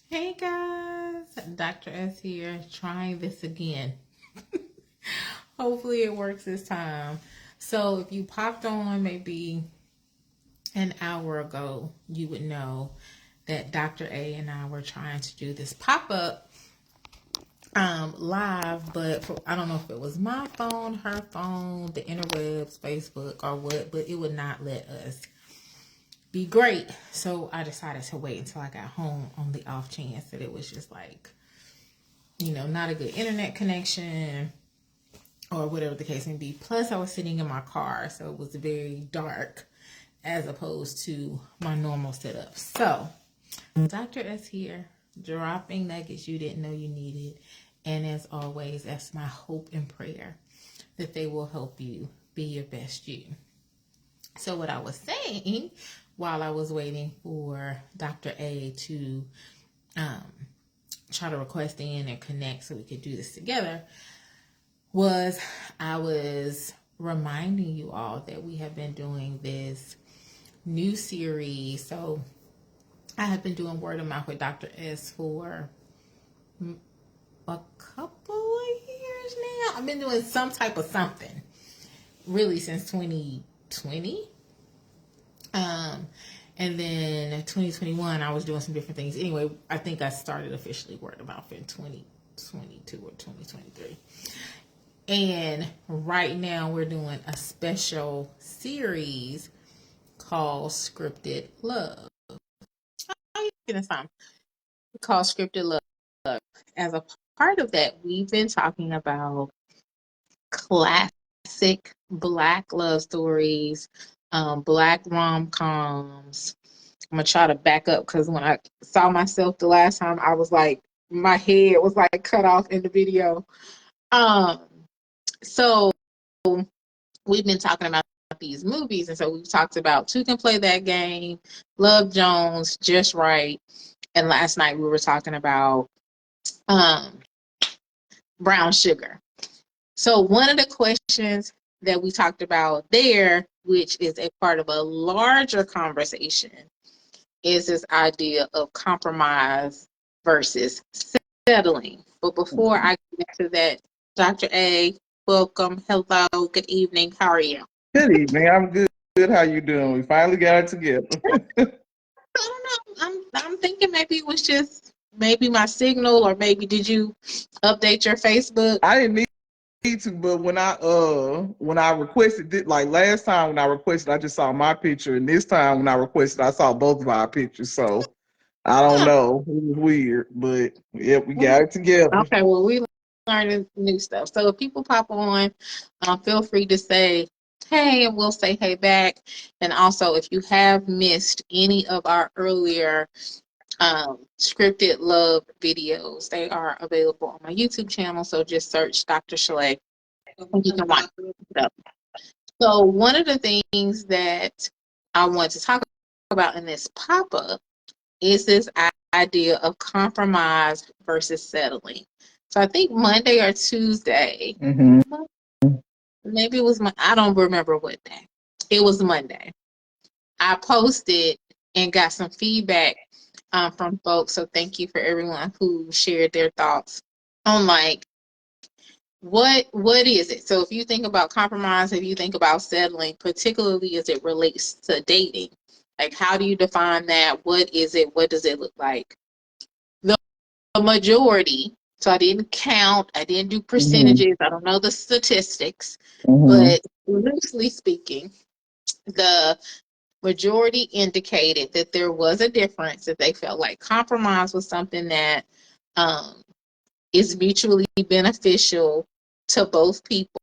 Hey guys, Dr. S here, trying this again. Hopefully it works this time. So if you popped on maybe an hour ago, you would know that Dr. A and I were trying to do this pop-up live, but I don't know if it was my phone, her phone, the interwebs, Facebook, or what, but it would not let us be great. So I decided to wait until I got home on the off chance that it was just like, not a good internet connection or whatever the case may be. Plus, I was sitting in my car, so it was very dark as opposed to my normal setup. So, Dr. S here, dropping nuggets you didn't know you needed. And as always, that's my hope and prayer that they will help you be your best you. So what I was saying while I was waiting for Dr. A to try to request in and connect so we could do this together was I was reminding you all that we have been doing this new series. So I have been doing word of mouth with Dr. S for a couple of years now. I've been doing some type of something really since 2020. And then 2021, I was doing some different things. Anyway, I think I started officially word of mouth in 2022 or 2023. And right now we're doing a special series called Scripted Love. Oh, you getting some? Called Scripted Love. As a part of that, we've been talking about classic Black love stories, Black rom-coms. I'm gonna try to back up because when I saw myself the last time, I was like, my head was like cut off in the video. So we've been talking about these movies, and so we've talked about Two Can Play That Game, Love Jones, Just Right, and last night we were talking about Brown Sugar. So one of the questions that we talked about there, which is a part of a larger conversation, is this idea of compromise versus settling. But before I get into that, Dr. A, welcome. Hello. Good evening. How are you? Good evening. I'm good. How you doing? We finally got it together. I don't know. I'm thinking maybe it was just maybe my signal, or maybe did you update your Facebook? I didn't need to, but when I requested it, like last time when I requested, I just saw my picture, and this time when I requested, I saw both of our pictures. So I don't Huh. know. It was weird, but yep, we got it together. Okay, well, we learning new stuff. So if people pop on, feel free to say hey, and we'll say hey back. And also, if you have missed any of our earlier scripted love videos, they are available on my YouTube channel. So just search Dr. Sha-Lai and you can watch it. So one of the things that I want to talk about in this pop-up is this idea of compromise versus settling. So I think Monday or Tuesday, Mm-hmm. maybe it was I don't remember what day. It was Monday. I posted and got some feedback from folks. So thank you for everyone who shared their thoughts on like what is it? So if you think about compromise, if you think about settling, particularly as it relates to dating, like how do you define that? What is it? What does it look like? The majority, so I didn't count, I didn't do Mm-hmm. percentages, I don't know the statistics, Mm-hmm. but loosely speaking, the majority indicated that there was a difference, that they felt like compromise was something that um, is mutually beneficial to both people,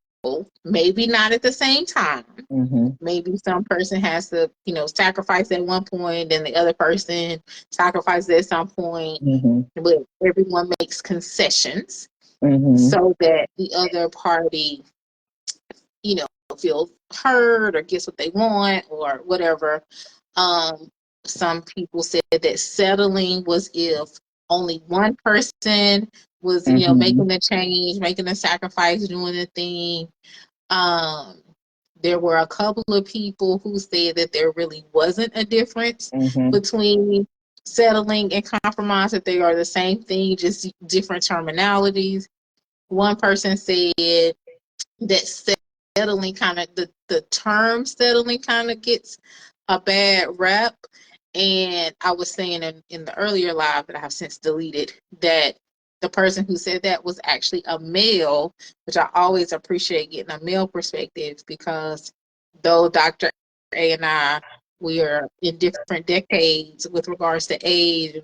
maybe not at the same time. Mm-hmm. Maybe some person has to, sacrifice at one point, and the other person sacrifices at some point, Mm-hmm. but everyone makes concessions Mm-hmm. so that the other party, you know, feels heard or gets what they want or whatever. Um, some people said that settling was if only one person was, Mm-hmm. making the change, making the sacrifice, doing the thing. Um, there were a couple of people who said that there really wasn't a difference Mm-hmm. between settling and compromise, that they are the same thing, just different terminologies. One person said that settling kind of, the term settling kind of gets a bad rep. And I was saying in the earlier live that I have since deleted, that the person who said that was actually a male, which I always appreciate getting a male perspective, because though Dr. A and I, we are in different decades with regards to age,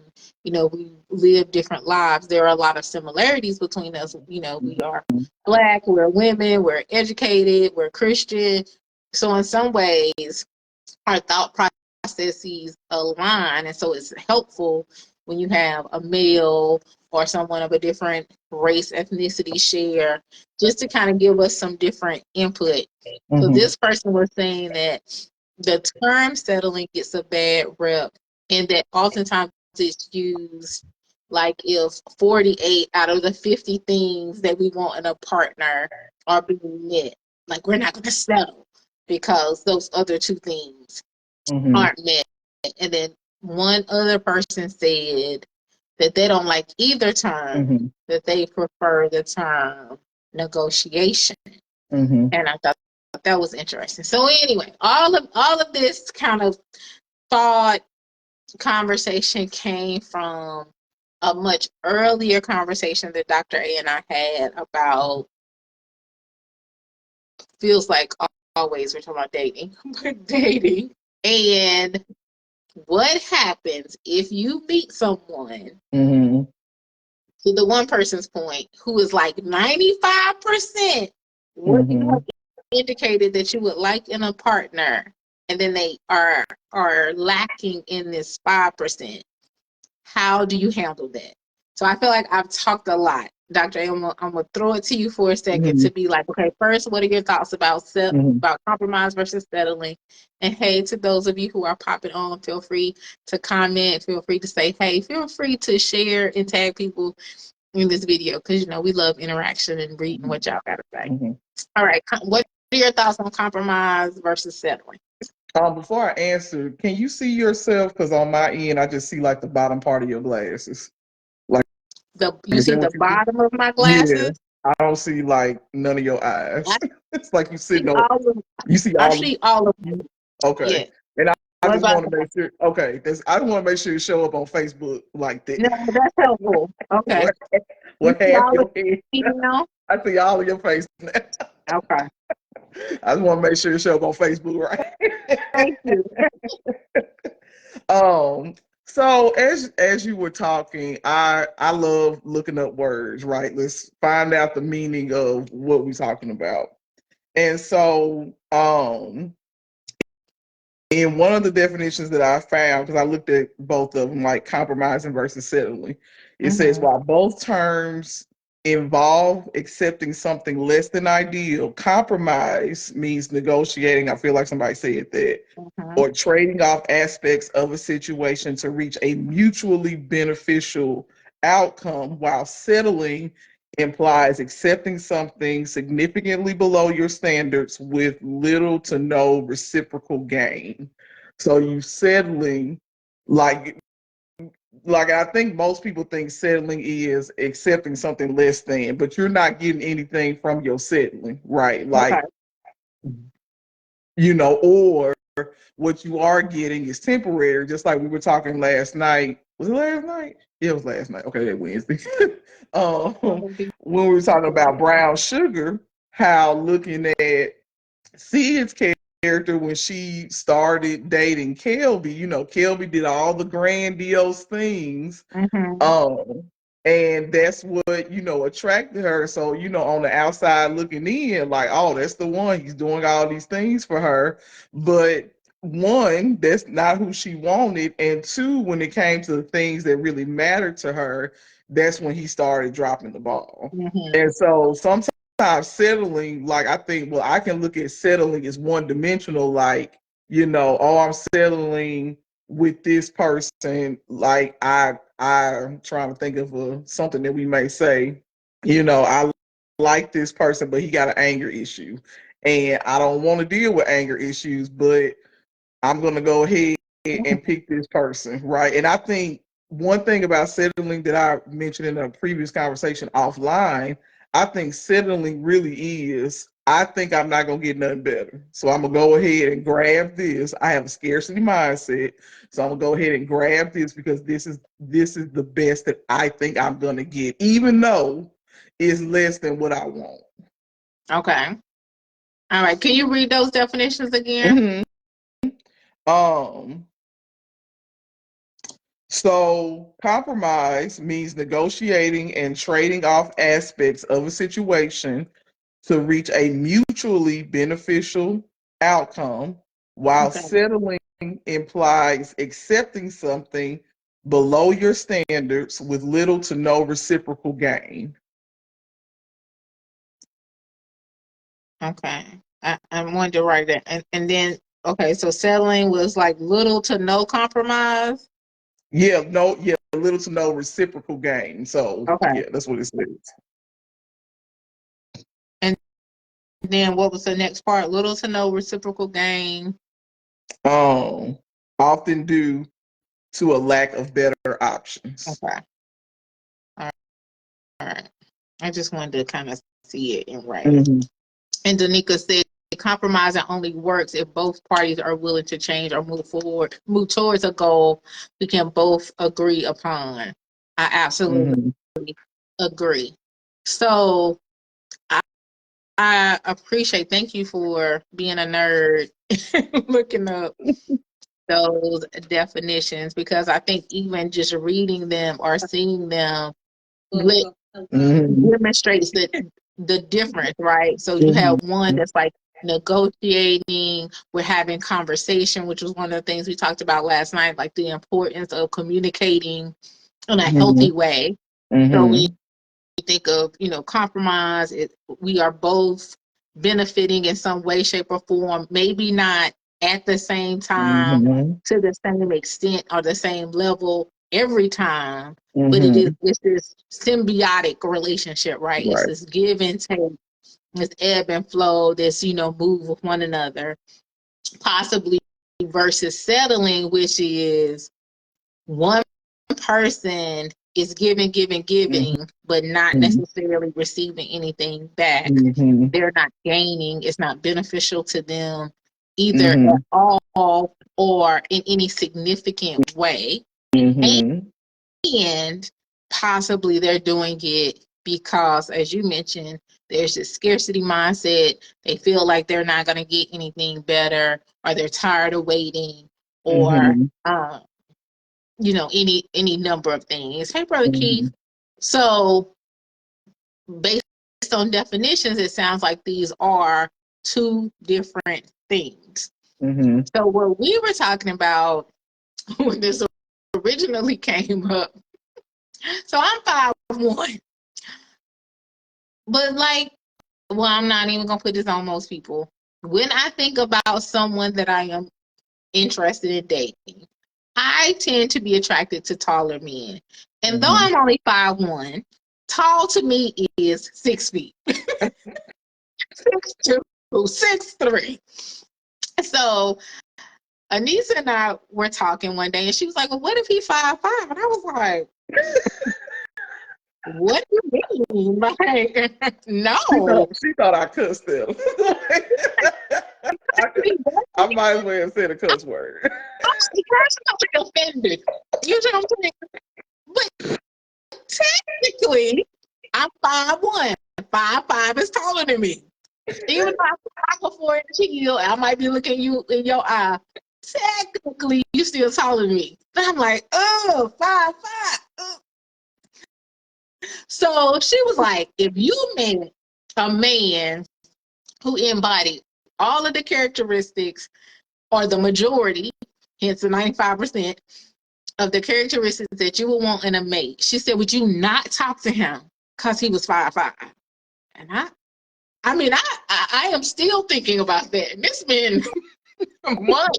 and we live different lives. There are a lot of similarities between us. We are Black, we're women, we're educated, we're Christian. So in some ways, our thought processes align, and so it's helpful when you have a male or someone of a different race, ethnicity share, just to kind of give us some different input. So this person was saying that the term settling gets a bad rep, and that oftentimes it's used like if 48 out of the 50 things that we want in a partner are being met, like we're not going to settle because those other two things aren't met. And then one other person said that they don't like either term, that they prefer the term negotiation. And I thought that was interesting. So anyway, all of this kind of thought conversation came from a much earlier conversation that Dr. A and I had about, feels like always we're talking about dating. And what happens if you meet someone, to the one person's point, who is like 95% what you have indicated that you would like in a partner, and then they are lacking in this 5%. How do you handle that? So I feel like I've talked a lot. Dr. A, I'm gonna throw it to you for a second to be like, okay, first, what are your thoughts about about compromise versus settling? And hey, to those of you who are popping on, feel free to comment, feel free to say hey, feel free to share and tag people in this video, because we love interaction and reading what y'all gotta say. All right, what are your thoughts on compromise versus settling? Before I answer, can you see yourself? Because on my end, I just see like the bottom part of your glasses. Like, you see the bottom of my glasses? Yeah, I don't see like none of your eyes. It's like you sitting on. You see I all. see all of them. Okay. Yeah. And I just want to make sure. Okay, I just want to make sure you show up on Facebook like that. No, that's helpful. Okay. What half your head? I see all of your face now. Okay. I just want to make sure you show up on Facebook, right? Thank you. So as you were talking, I love looking up words, right? Let's find out the meaning of what we're talking about. And so in one of the definitions that I found, because I looked at both of them, like compromising versus settling, it says while both terms involve accepting something less than ideal, compromise means negotiating. I feel like somebody said that. Or trading off aspects of a situation to reach a mutually beneficial outcome, while settling implies accepting something significantly below your standards with little to no reciprocal gain. So you settling, like I think most people think settling is accepting something less than, but you're not getting anything from your settling, right? Like, or what you are getting is temporary, just like we were talking last night. Was it last night? Yeah, it was last night. Okay, that Wednesday. When we were talking about brown sugar, how looking at Sid's character when she started dating Kelby, Kelby did all the grandiose things. And that's what, attracted her. So, on the outside looking in, like, oh, that's the one. He's doing all these things for her. But one, that's not who she wanted. And two, when it came to the things that really mattered to her, that's when he started dropping the ball. And so sometimes settling, like, I think, well, I can look at settling as one dimensional, like, oh, I'm settling with this person. Like, I'm trying to think of something that we may say, I like this person, but he got an anger issue. And I don't want to deal with anger issues, but I'm going to go ahead and pick this person, right? And I think one thing about settling that I mentioned in a previous conversation offline, I think settling really is, I think I'm not going to get nothing better. So I'm going to go ahead and grab this. I have a scarcity mindset. So I'm going to go ahead and grab this because this is the best that I think I'm going to get, even though it's less than what I want. Okay. All right. Can you read those definitions again? Mm-hmm. So compromise means negotiating and trading off aspects of a situation to reach a mutually beneficial outcome, while Okay. settling implies accepting something below your standards with little to no reciprocal gain. Okay. I wanted to write that. And then, okay, so settling was like little to no compromise. Yeah, little to no reciprocal gain. So Okay. yeah, that's what it says. And then what was the next part? Little to no reciprocal gain. Um, Often due to a lack of better options. Okay. All right. I just wanted to kind of see it in writing. Mm-hmm. And Danica said compromising only works if both parties are willing to change or move towards a goal we can both agree upon. I absolutely Mm-hmm. agree. So I appreciate, thank you for being a nerd, looking up those definitions, because I think even just reading them or seeing them demonstrates the difference, right? So you have one that's like negotiating, we're having conversation, which was one of the things we talked about last night, like the importance of communicating in a Mm-hmm. healthy way. So when Mm-hmm. you think of, compromise, we are both benefiting in some way, shape, or form, maybe not at the same time, Mm-hmm. to the same extent or the same level every time, but Mm-hmm. it's this symbiotic relationship, right? It's Right. this give and take, this ebb and flow, this, move with one another, possibly, versus settling, which is one person is Mm-hmm. giving, but not necessarily receiving anything back. Mm-hmm. They're not gaining. It's not beneficial to them either Mm-hmm. at all or in any significant way. Mm-hmm. And possibly they're doing it because, as you mentioned, there's this scarcity mindset. They feel like they're not going to get anything better, or they're tired of waiting, or Mm-hmm. any number of things. Hey, Brother Mm-hmm. Keith. So based on definitions, it sounds like these are two different things. Mm-hmm. So what we were talking about when this originally came up, so I'm 5'1", but I'm not even gonna put this on most people. When I think about someone that I am interested in dating, I tend to be attracted to taller men. And though Mm-hmm. I'm only 5'1", tall to me is 6 feet. 6'2", 6'3". So Anissa and I were talking one day, and she was like, well, what if he's 5'5"? And I was like, what do you mean? Like, no. She thought I cussed them. I might as well have said a cuss word. I'm personally offended. You know what I'm saying? But technically, I'm 5'1". 5'5" is taller than me. Even though I'm 5'4" inch heel, I might be looking you in your eye. Technically, you still taller than me. And I'm like, oh, 5'5". So she was like, if you met a man who embodied all of the characteristics, or the majority, hence the 95% of the characteristics that you would want in a mate, she said, would you not talk to him because he was 5'5"? And I am still thinking about that. And it's been months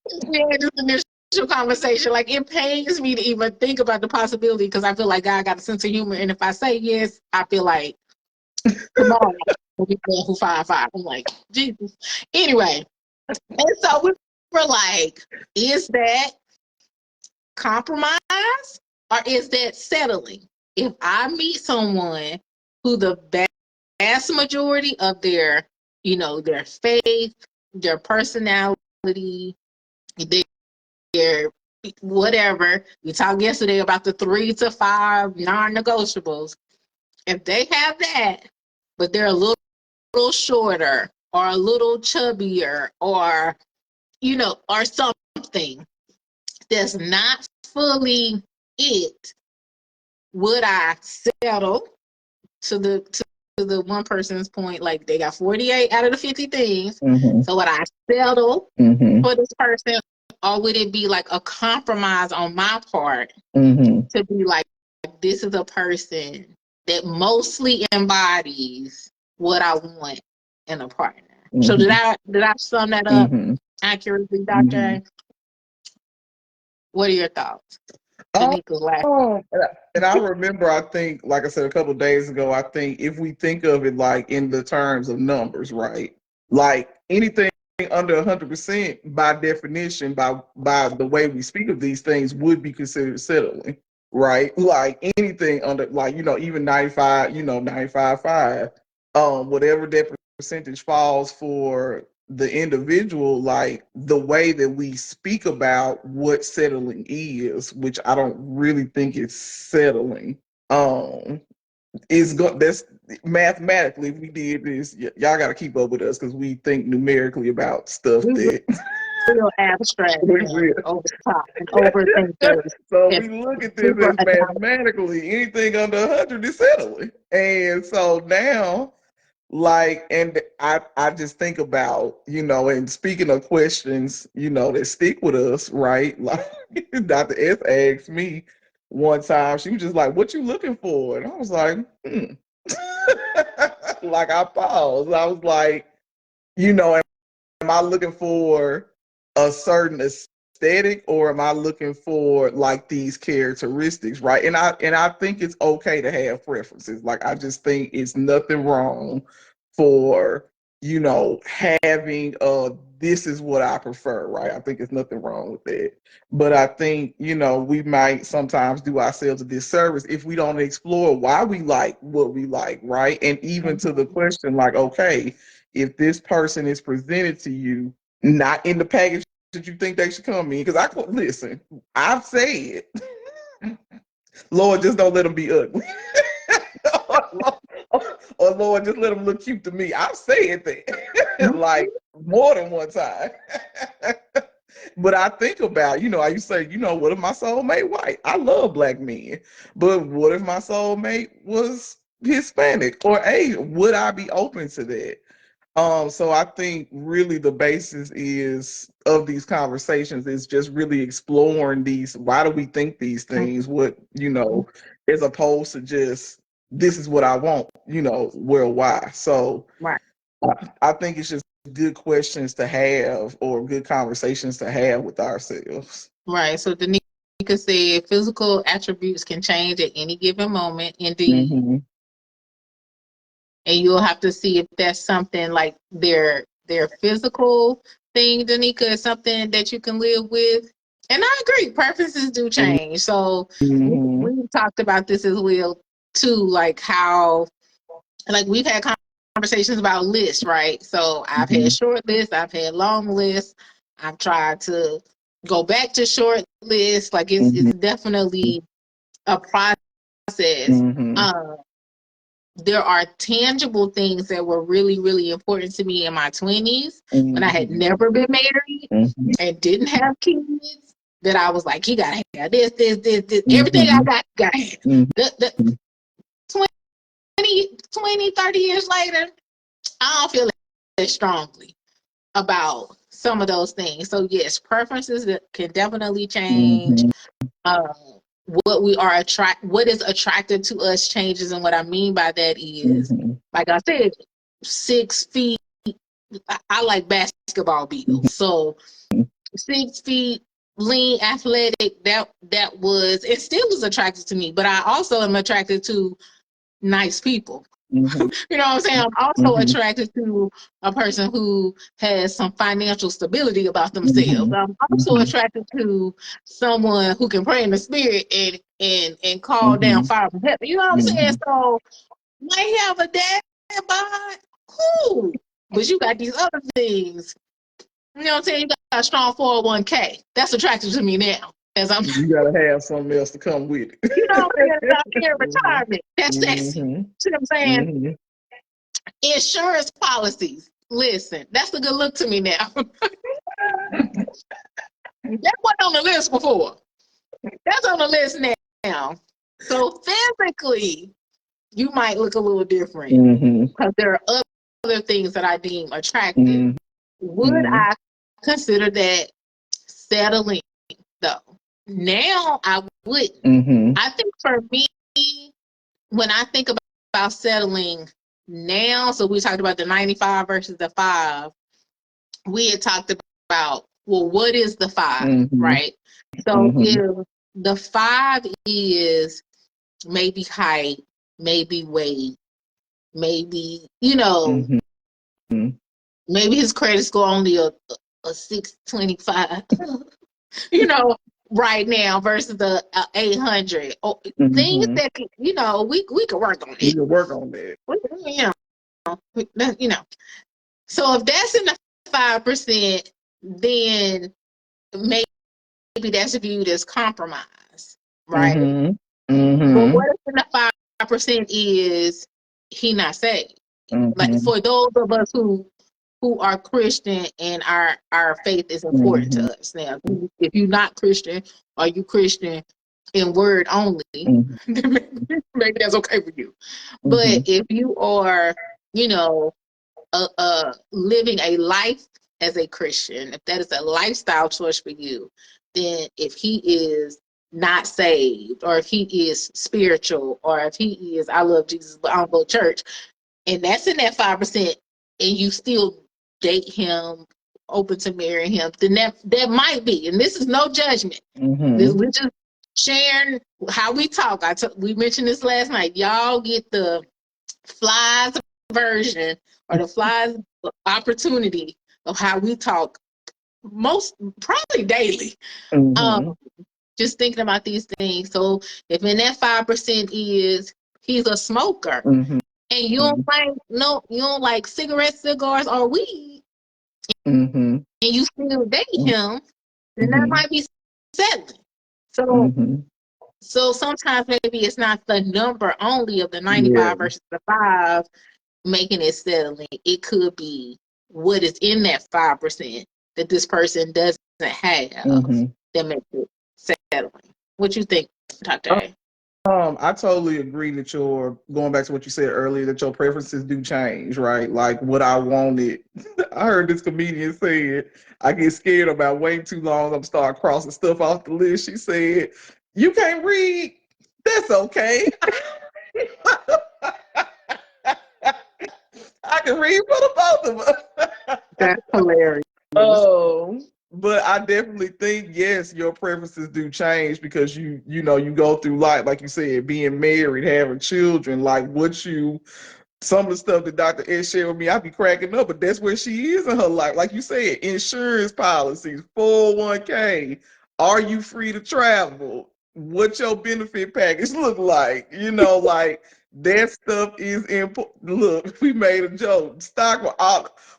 since we had this initial conversation. Like, it pains me to even think about the possibility, because I feel like God got a sense of humor. And if I say yes, I feel like tomorrow will be there who 5'5". I'm like, Jesus. Anyway, and so we're like, is that compromise or is that settling? If I meet someone who the vast majority of their, their faith, their personality, their whatever, we talked yesterday about the 3 to 5 non-negotiables. If they have that, but they're a little shorter or a little chubbier or, or something that's not fully it, would I settle to the one person's point, like they got 48 out of the 50 things. Mm-hmm. So would I settle Mm-hmm. for this person, or would it be like a compromise on my part Mm-hmm. to be like, this is a person that mostly embodies what I want in a partner? Mm-hmm. So did I sum that up Mm-hmm. accurately, Dr. Mm-hmm. A? What are your thoughts? Oh, Danica last. and I remember, I think, like I said a couple of days ago, I think if we think of it like in the terms of numbers, right? Like anything under 100%, by definition, by the way we speak of these things, would be considered settling, right? Like anything under, like, even 95, 95.5, whatever that percentage falls for the individual, like the way that we speak about what settling is, which I don't really think it's settling. Is go that's mathematically, if we did this, y'all got to keep up with us because we think numerically about stuff We that real abstract we and will. over top and overthinkers So and we look at this super as analysis. mathematically, anything under 100 is settling. And so now, like, and I just think about, and speaking of questions, that stick with us, right? Like Dr. S asked me one time, she was just like, what you looking for? And I was like, like I paused. I was like, am I looking for a certain aesthetic, or am I looking for like these characteristics, right? And I think it's okay to have preferences. Like I just think it's nothing wrong for having this is what I prefer, right? I think it's nothing wrong with that. But I think, we might sometimes do ourselves a disservice if we don't explore why we like what we like, right? And even to the question, like, okay, if this person is presented to you not in the package that you think they should come in, because listen, I've said, Lord, just don't let them be ugly. Or Lord, just let them look cute to me. I've said that like more than one time. But I think about, I used to say, what if my soulmate white? I love black men. But what if my soulmate was Hispanic or Asian? Would I be open to that? So I think really the basis is of these conversations is just really exploring these. Why do we think these things? What, as opposed to just this is what I want, where, why. So Right. I think it's just good questions to have or good conversations to have with ourselves. Right. So Danica said physical attributes can change at any given moment, indeed. Mm-hmm. And you'll have to see if that's something like their physical thing, Danica, is something that you can live with. And I agree, preferences do change. So Mm-hmm. we've talked about this as well too, like how, like we've had conversations about lists, right? So I've had short lists, I've had long lists. I've tried to go back to short lists. Like it's definitely a process. Mm-hmm. There are tangible things that were really, really important to me in my 20s when I had never been married and didn't have kids. That I was like, you gotta have this, everything I got, you gotta have. The 20, 30 years later, I don't feel that strongly about some of those things. So yes, preferences that can definitely change. What we are what is attractive to us changes, and what I mean by that is, like I said, 6 feet. I like basketball bills, so 6 feet, lean, athletic. That was, it still is attractive to me. But I also am attracted to nice people. Mm-hmm. You know what I'm saying? I'm also attracted to a person who has some financial stability about themselves. Mm-hmm. I'm also Mm-hmm. attracted to someone who can pray in the spirit and call down Mm-hmm. fire from heaven. You know what I'm saying? Mm-hmm. So might have a dad bod, cool. But you got these other things. You know what I'm saying? You got a strong 401k. That's attractive to me now. As I'm, You gotta have something else to come with you know what I'm saying? it. Out here in Mm-hmm. retirement. That's sexy. Mm-hmm. See what I'm saying? Mm-hmm. Insurance policies. Listen, that's a good look to me now. That wasn't on the list before. That's on the list now. So physically, you might look a little different Mm-hmm. because there are other things that I deem attractive. Mm-hmm. Would I consider that settling though? Now I wouldn't. Mm-hmm. I think for me, when I think about settling now, so we talked about the 95 versus the 5. We had talked about, well, what is the 5, Mm-hmm. right? So Mm-hmm. if the 5 is maybe height, maybe weight, maybe, Mm-hmm. maybe his credit score only a 625, right now versus the 800. Oh, things Mm-hmm. that, we could work on You it. can work on that. You you know. So if that's in the 5%, then maybe that's viewed as compromise, right? Mm-hmm. But Mm-hmm. what if in the 5% is he not saved? Like Mm-hmm. for those of us who are Christian and our faith is important Mm-hmm. to us. Now, if you're not Christian or you Christian in word only, Mm-hmm. then maybe that's okay for you. Mm-hmm. But if you are, you know, living a life as a Christian, if that is a lifestyle choice for you, then if he is not saved, or if he is spiritual, or if he is, I love Jesus, but I don't go to church, and that's in that 5%, and you still date him, open to marry him, then that might be, and this is no judgment. Mm-hmm. We're just sharing how we talk. We mentioned this last night. Y'all get the flies version or the flies opportunity of how we talk most probably daily. Mm-hmm. Um, just thinking about these things. So if in that 5% is he's a smoker, Mm-hmm. and you don't like cigarettes, cigars, or weed, Mm-hmm. and you still date him, then that Mm-hmm. might be settling. So Mm-hmm. so sometimes maybe it's not the number only of the Yeah. 95 versus the 5 making it settling. It could be what is in that 5% that this person doesn't have Mm-hmm. that makes it settling. What you think, Dr. A? I totally agree that you're going back to what you said earlier, that your preferences do change, right? Like what I wanted. I heard this comedian say it. I get scared about waiting too long. I'm start crossing stuff off the list. She said, "You can't read. That's okay. I can read for the both of us." That's hilarious. But I definitely think yes, your preferences do change because you go through life, like you said, being married, having children, like some of the stuff that Dr. Ed shared with me, I'd be cracking up, but that's where she is in her life. Like you said, insurance policies, 401k, are you free to travel? What's your benefit package look like? Like that stuff is important. Look, we made a joke.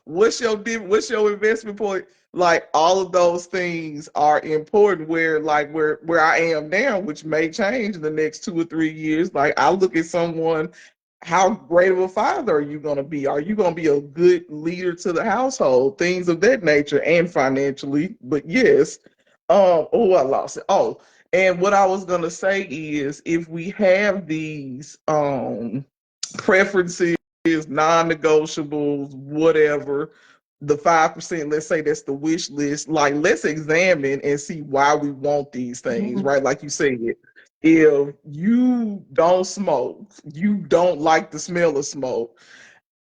What's your investment point? Like all of those things are important where I am now, which may change in the next 2 or 3 years. Like I look at someone, how great of a father are you going to be? Are you going to be a good leader to the household? Things of that nature, and financially. But yes, oh, I lost it. Oh, and what I was going to say is if we have these preferences, non-negotiables, whatever, the 5%, let's say that's the wish list, like let's examine and see why we want these things, right? Like you said, if you don't smoke, you don't like the smell of smoke,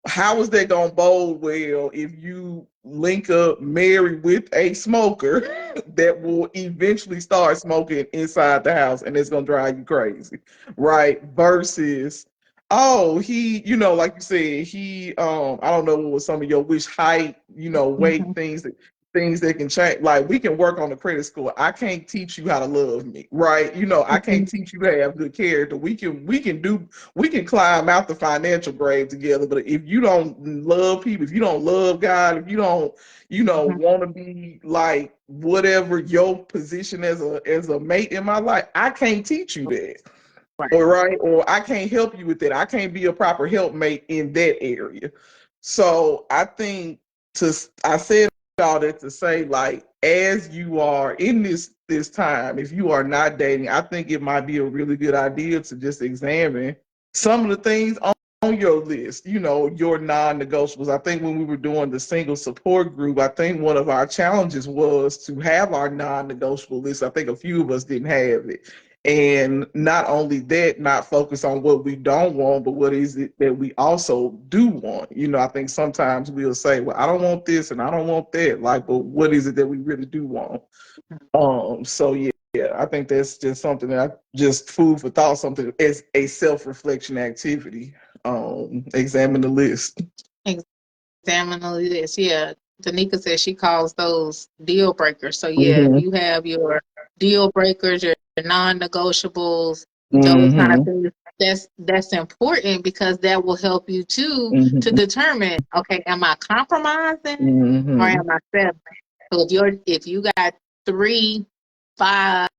how is that going to bode well if you link up married with a smoker that will eventually start smoking inside the house and it's going to drive you crazy, right? Versus Oh, he, like you said, he, I don't know what was some of your wish height, weight, things that can change. Like, we can work on the credit score. I can't teach you how to love me, right? I can't teach you to have good character. We can climb out the financial grave together. But if you don't love people, if you don't love God, if you don't, want to be like whatever your position as a mate in my life, I can't teach you that. All right, or I can't help you with that. I can't be a proper helpmate in that area. So I think I said all that to say, like, as you are in this time, if you are not dating, I think it might be a really good idea to just examine some of the things on your list, your non-negotiables. I think when we were doing the single support group, I think one of our challenges was to have our non-negotiable list. I think a few of us didn't have it. And not only that, not focus on what we don't want, but what is it that we also do want. I think sometimes we'll say, well, I don't want this and I don't want that. Like, but what is it that we really do want? So yeah, I think that's just something that just food for thought, something as a self-reflection activity. Examine the list. Examine the list. Yeah. Danica says she calls those deal breakers. So yeah, if you have your deal breakers, your non-negotiables, those kind of things, that's important because that will help you too to determine, okay, am I compromising or am I settling? So if you got 3, 5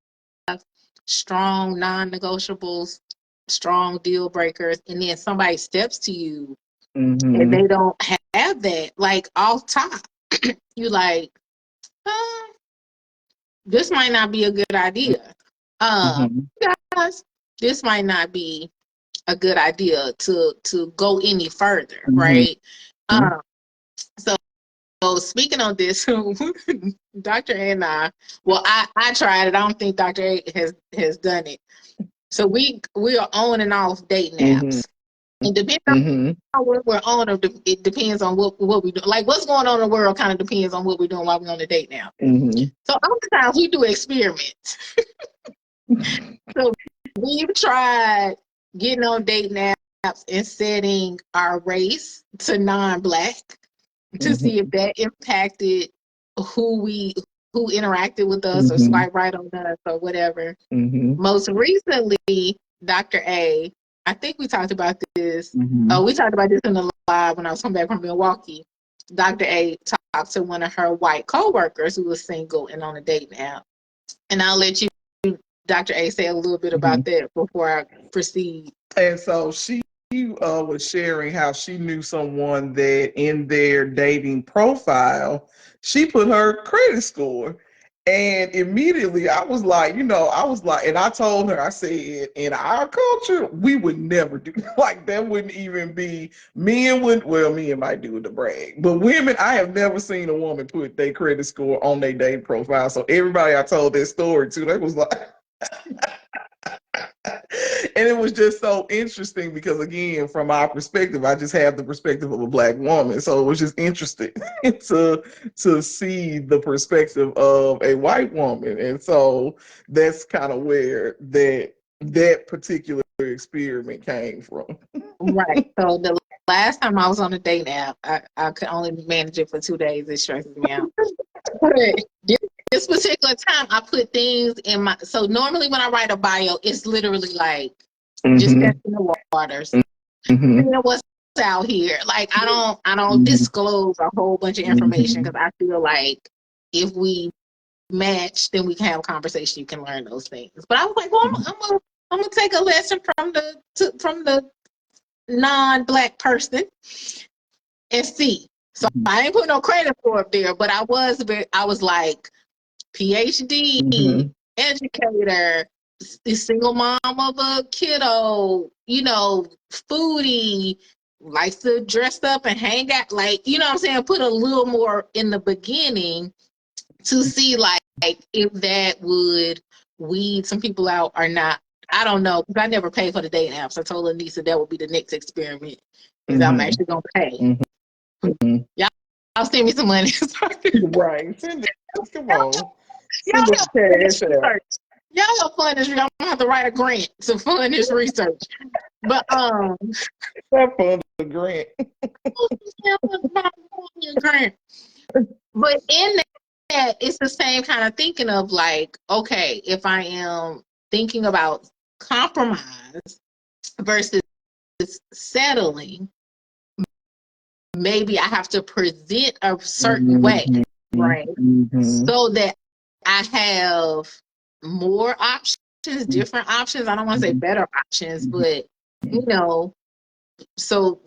strong non-negotiables, strong deal breakers, and then somebody steps to you and they don't have that, like off top, you like, this might not be a good idea. Guys, this might not be a good idea to go any further, right? So speaking on this, Dr. A and I tried it. I don't think Dr. A has done it. So we are on and off dating apps. And depending on what we're on, it depends on what we do. Like, what's going on in the world kind of depends on what we're doing while we're on the date now. So oftentimes we do experiments. So we've tried getting on dating apps and setting our race to non-Black to see if that impacted who interacted with us or swipe right on us or whatever. Most recently, Dr. A, I think we talked about this. We talked about this in the live when I was coming back from Milwaukee. Dr. A talked to one of her white coworkers who was single and on a dating app. And I'll let you, Dr. A, say a little bit about that before I proceed. And so she was sharing how she knew someone that in their dating profile, she put her credit score. And immediately I was like, and I told her, I said, in our culture, we would never do like that. Wouldn't even be, men might do it to brag, but women, I have never seen a woman put their credit score on their dating profile. So everybody I told that story to, they was like, and it was just so interesting because, again, from our perspective, I just have the perspective of a Black woman. So it was just interesting to see the perspective of a white woman. And so that's kind of where that particular experiment came from. Right. So the last time I was on a date app, I could only manage it for 2 days. It stresses me out. But this particular time, I put things in my. So normally when I write a bio, it's literally like just testing the waters, seeing what's out here. Like I don't disclose a whole bunch of information because I feel like if we match, then we can have a conversation. You can learn those things. But I was like, well, I'm gonna take a lesson from the non-Black person and see. So I ain't put no credit for up there, but I was like PhD, educator, single mom of a kiddo, foodie, likes to dress up and hang out, like, you know what I'm saying? Put a little more in the beginning to see like if that would weed some people out or not. I don't know, because I never paid for the dating apps. I told Anissa that would be the next experiment, is I'm actually gonna pay. Y'all send me some money. Right. Send it. Come on. Y'all help fund this research. Y'all help fund this. I'm gonna have to write a grant to fund this research. But Except for the grant. but in that, it's the same kind of thinking of like, okay, if I am thinking about compromise versus settling, maybe I have to present a certain way, right? So that I have more options, different options. I don't want to say better options, but you know, so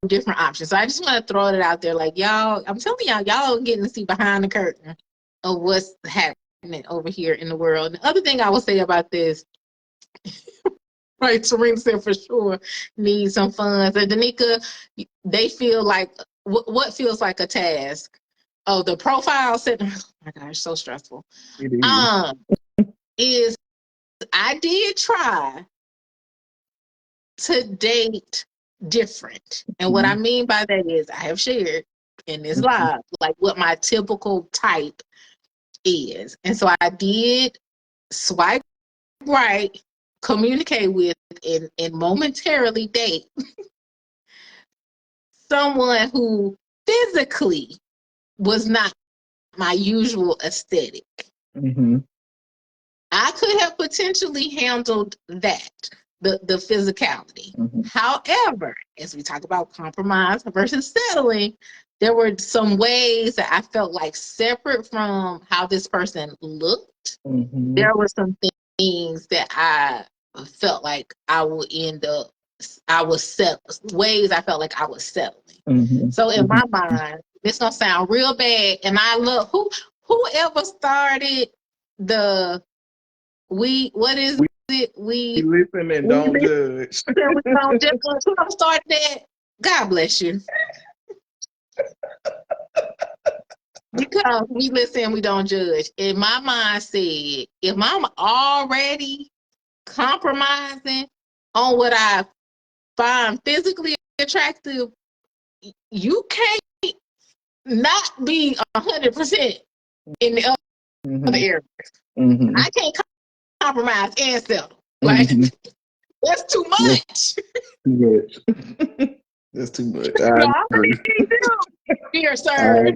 different options. So I just want to throw it out there, like y'all. I'm telling y'all are getting to see behind the curtain of what's happening over here in the world. The other thing I will say about this, right? Serena said for sure need some funds. And Danica, they feel like what feels like a task. Oh, the profile setting. Oh my gosh, so stressful. It is. Is I did try to date different. And what I mean by that is I have shared in this live like what my typical type is. And so I did swipe right, communicate with and momentarily date someone who physically was not my usual aesthetic. I could have potentially handled that, the physicality. However, as we talk about compromise versus settling, there were some ways that I felt like separate from how this person looked. There were some things that I felt like I would end up, I was set ways I felt like I was settling. So in my mind, it's gonna sound real bad, and I love whoever started the what is it? We listen and don't judge. We don't judge. Whoever started that, God bless you. Because we listen, we don't judge. In my mind said, if I'm already compromising on what I find physically attractive, you can't not be 100% in the other areas. I can't compromise and settle. Like that's too much. That's too much. I agree. Dear sir,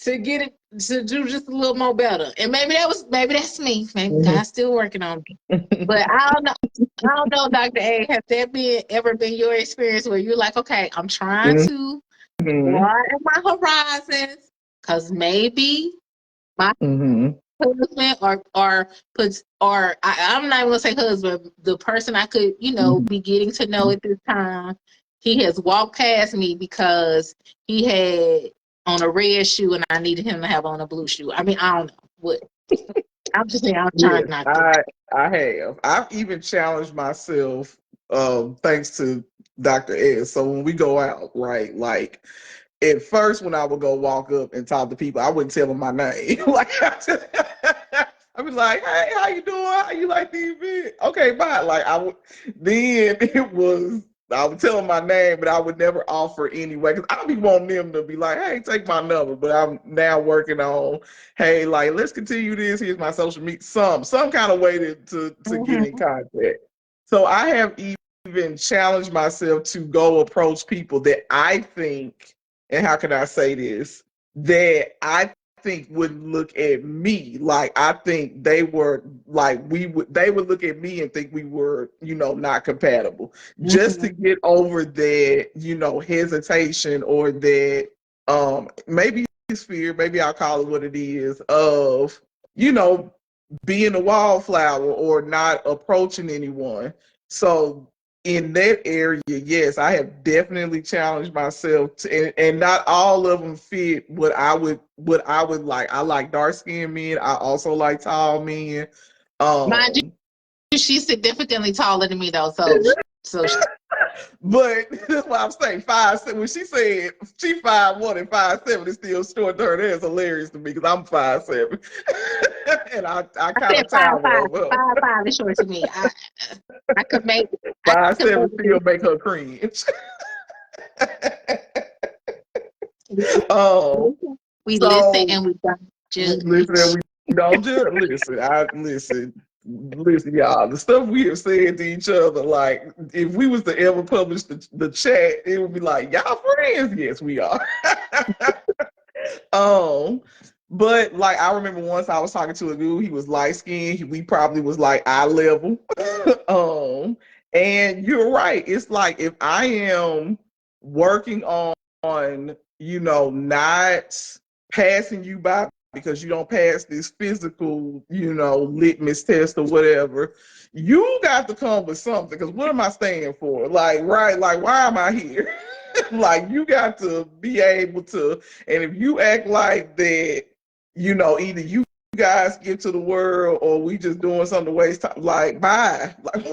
to get it to do just a little more better. And maybe that's me. Maybe God's still working on me. But I don't know, Dr. A, has that ever been your experience where you're like, okay, I'm trying to widen my horizons because maybe my husband or I'm not even gonna say husband, the person I could, be getting to know at this time, he has walked past me because he had on a red shoe and I needed him to have on a blue shoe. I mean, I don't know what. I'm just saying, I'm trying not to. I have. I've even challenged myself, thanks to Dr. S. So when we go out, right, like at first when I would go walk up and talk to people, I wouldn't tell them my name. Like I was like, hey, how you doing? How you like the event? Okay, bye. Like then it was I would tell them my name, but I would never offer anyway. Cause I don't be wanting them to be like, hey, take my number. But I'm now working on, hey, like, let's continue this. Here's my social media. Some kind of way to get in contact. So I have even challenged myself to go approach people that I think, and how can I say this, that I think would look at me like I think they were like they would look at me and think we were, not compatible. Just to get over that, hesitation or that maybe it's fear, maybe I'll call it what it is, of, being a wallflower or not approaching anyone. So in that area, yes, I have definitely challenged myself and not all of them fit what I would like. I like dark skinned men. I also like tall men. Mind you, she's significantly taller than me though, so but that's why I'm saying 5'7". When she said she 5'1" and 5'7", it's still short to her. That is hilarious to me because I'm 5'7", and I kind of tower over her. 5'5" is short to me. I could make 5'7" still make her cringe. We listen and we don't judge. We don't judge. Listen. Listen, y'all, the stuff we have said to each other, like if we was to ever publish the chat, it would be like, y'all friends? Yes, we are. um, but like I remember once I was talking to a dude, he was light skinned, we probably was like eye level. And you're right. It's like if I am working on, not passing you by because you don't pass this physical, litmus test or whatever, you got to come with something. Because what am I staying for? Like, right? Like, why am I here? Like, you got to be able to. And if you act like that, either you guys get to the world or we just doing something to waste time, like, bye. Like,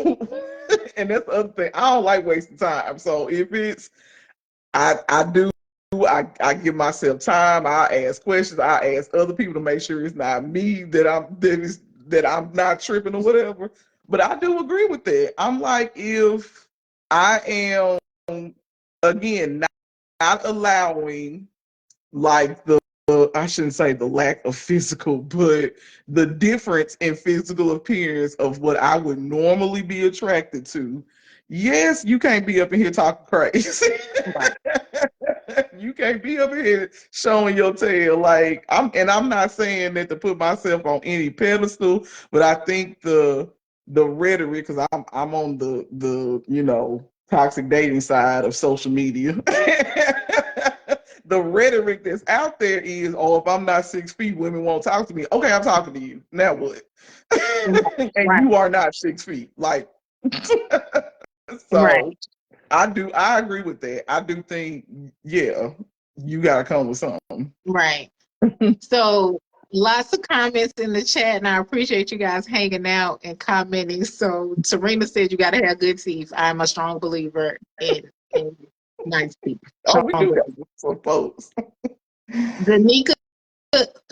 and that's the other thing. I don't like wasting time. So if it's, I do. I give myself time. I ask questions. I ask other people to make sure it's not me that I'm not tripping or whatever. But I do agree with that. I'm like, if I am again not allowing like I shouldn't say the lack of physical, but the difference in physical appearance of what I would normally be attracted to. Yes, you can't be up in here talking crazy. Right. You can't be up in here showing your tail. Like I'm not saying that to put myself on any pedestal, but I think the rhetoric, because I'm on the toxic dating side of social media. The rhetoric that's out there is, oh, if I'm not 6 feet, women won't talk to me. Okay, I'm talking to you. Now what? And Right. you are not 6 feet. Like, Right. so I agree with that. I do think, yeah, you gotta come with something. Right. So lots of comments in the chat, and I appreciate you guys hanging out and commenting. So Serena said you got to have good teeth. I'm a strong believer in nice teeth. Oh, we Strong do believer. got some folks. Danica,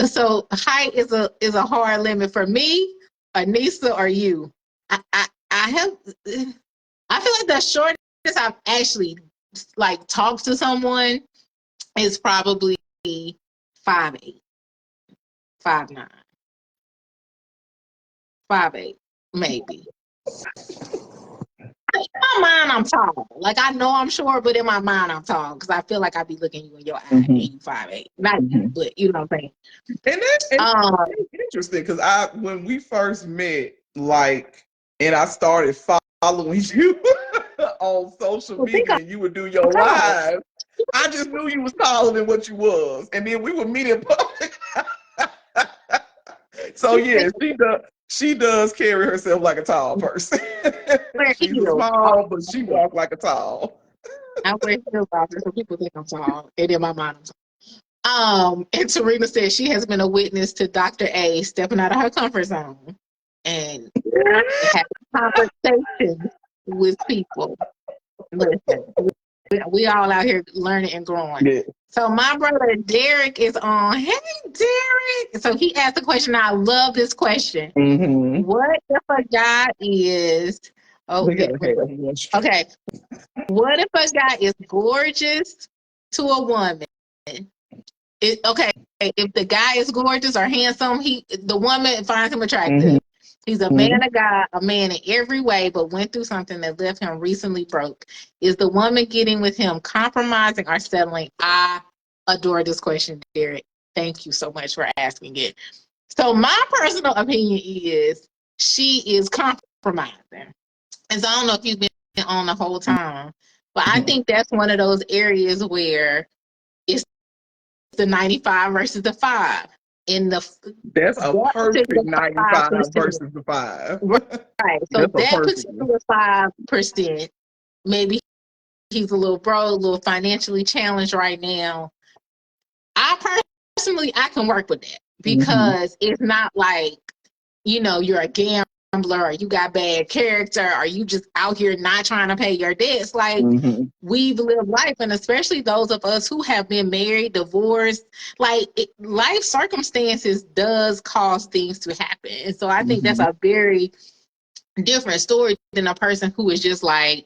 so height is a hard limit for me, Anissa, or you. I have. I feel like the shortest I've actually like talked to someone is probably 5'8", 5'9", 5'8", maybe. In my mind, I'm tall. Like I know I'm short, but in my mind, I'm tall because I feel like I be looking you in your eye and you 5'8". Not you, but you know what I'm saying. And Um, it's interesting because when we first met, like, and I started following you on social I think media, and you would do your I'm tall. live. I just knew you was taller than what you was, and then we would meet in public. So yeah, she does carry herself like a tall person. Wear She's a heels. small, but she walks like a tall. I wear heels often, so people think I'm tall, and in my mind, I'm tall. And Serena says she has been a witness to Dr. A stepping out of her comfort zone and having conversations with people. Listen, we all out here learning and growing. Yeah. So my brother Derek is on. Hey, Derek. So he asked the question. I love this question. Mm-hmm. What if a guy is? Oh, We gotta have one. okay. What if a guy is gorgeous to a woman? Okay, if the guy is gorgeous or handsome, the woman finds him attractive. He's a man of God, a man in every way, but went through something that left him recently broke. Is the woman getting with him compromising or settling? I adore this question, Derek. Thank you so much for asking it. So my personal opinion is she is compromising. And so I don't know if you've been on the whole time, but I think that's one of those areas where it's the 95 versus the 5. In the That's a that perfect particular 95 5%, versus the 5. right? So That's a that perfect one. particular 5%, maybe he's a little broke, a little financially challenged right now. I can work with that because it's not like, you're a gambler or you got bad character or you just out here not trying to pay your debts. Like we've lived life, and especially those of us who have been married, divorced, life circumstances does cause things to happen. And so I think that's a very different story than a person who is just like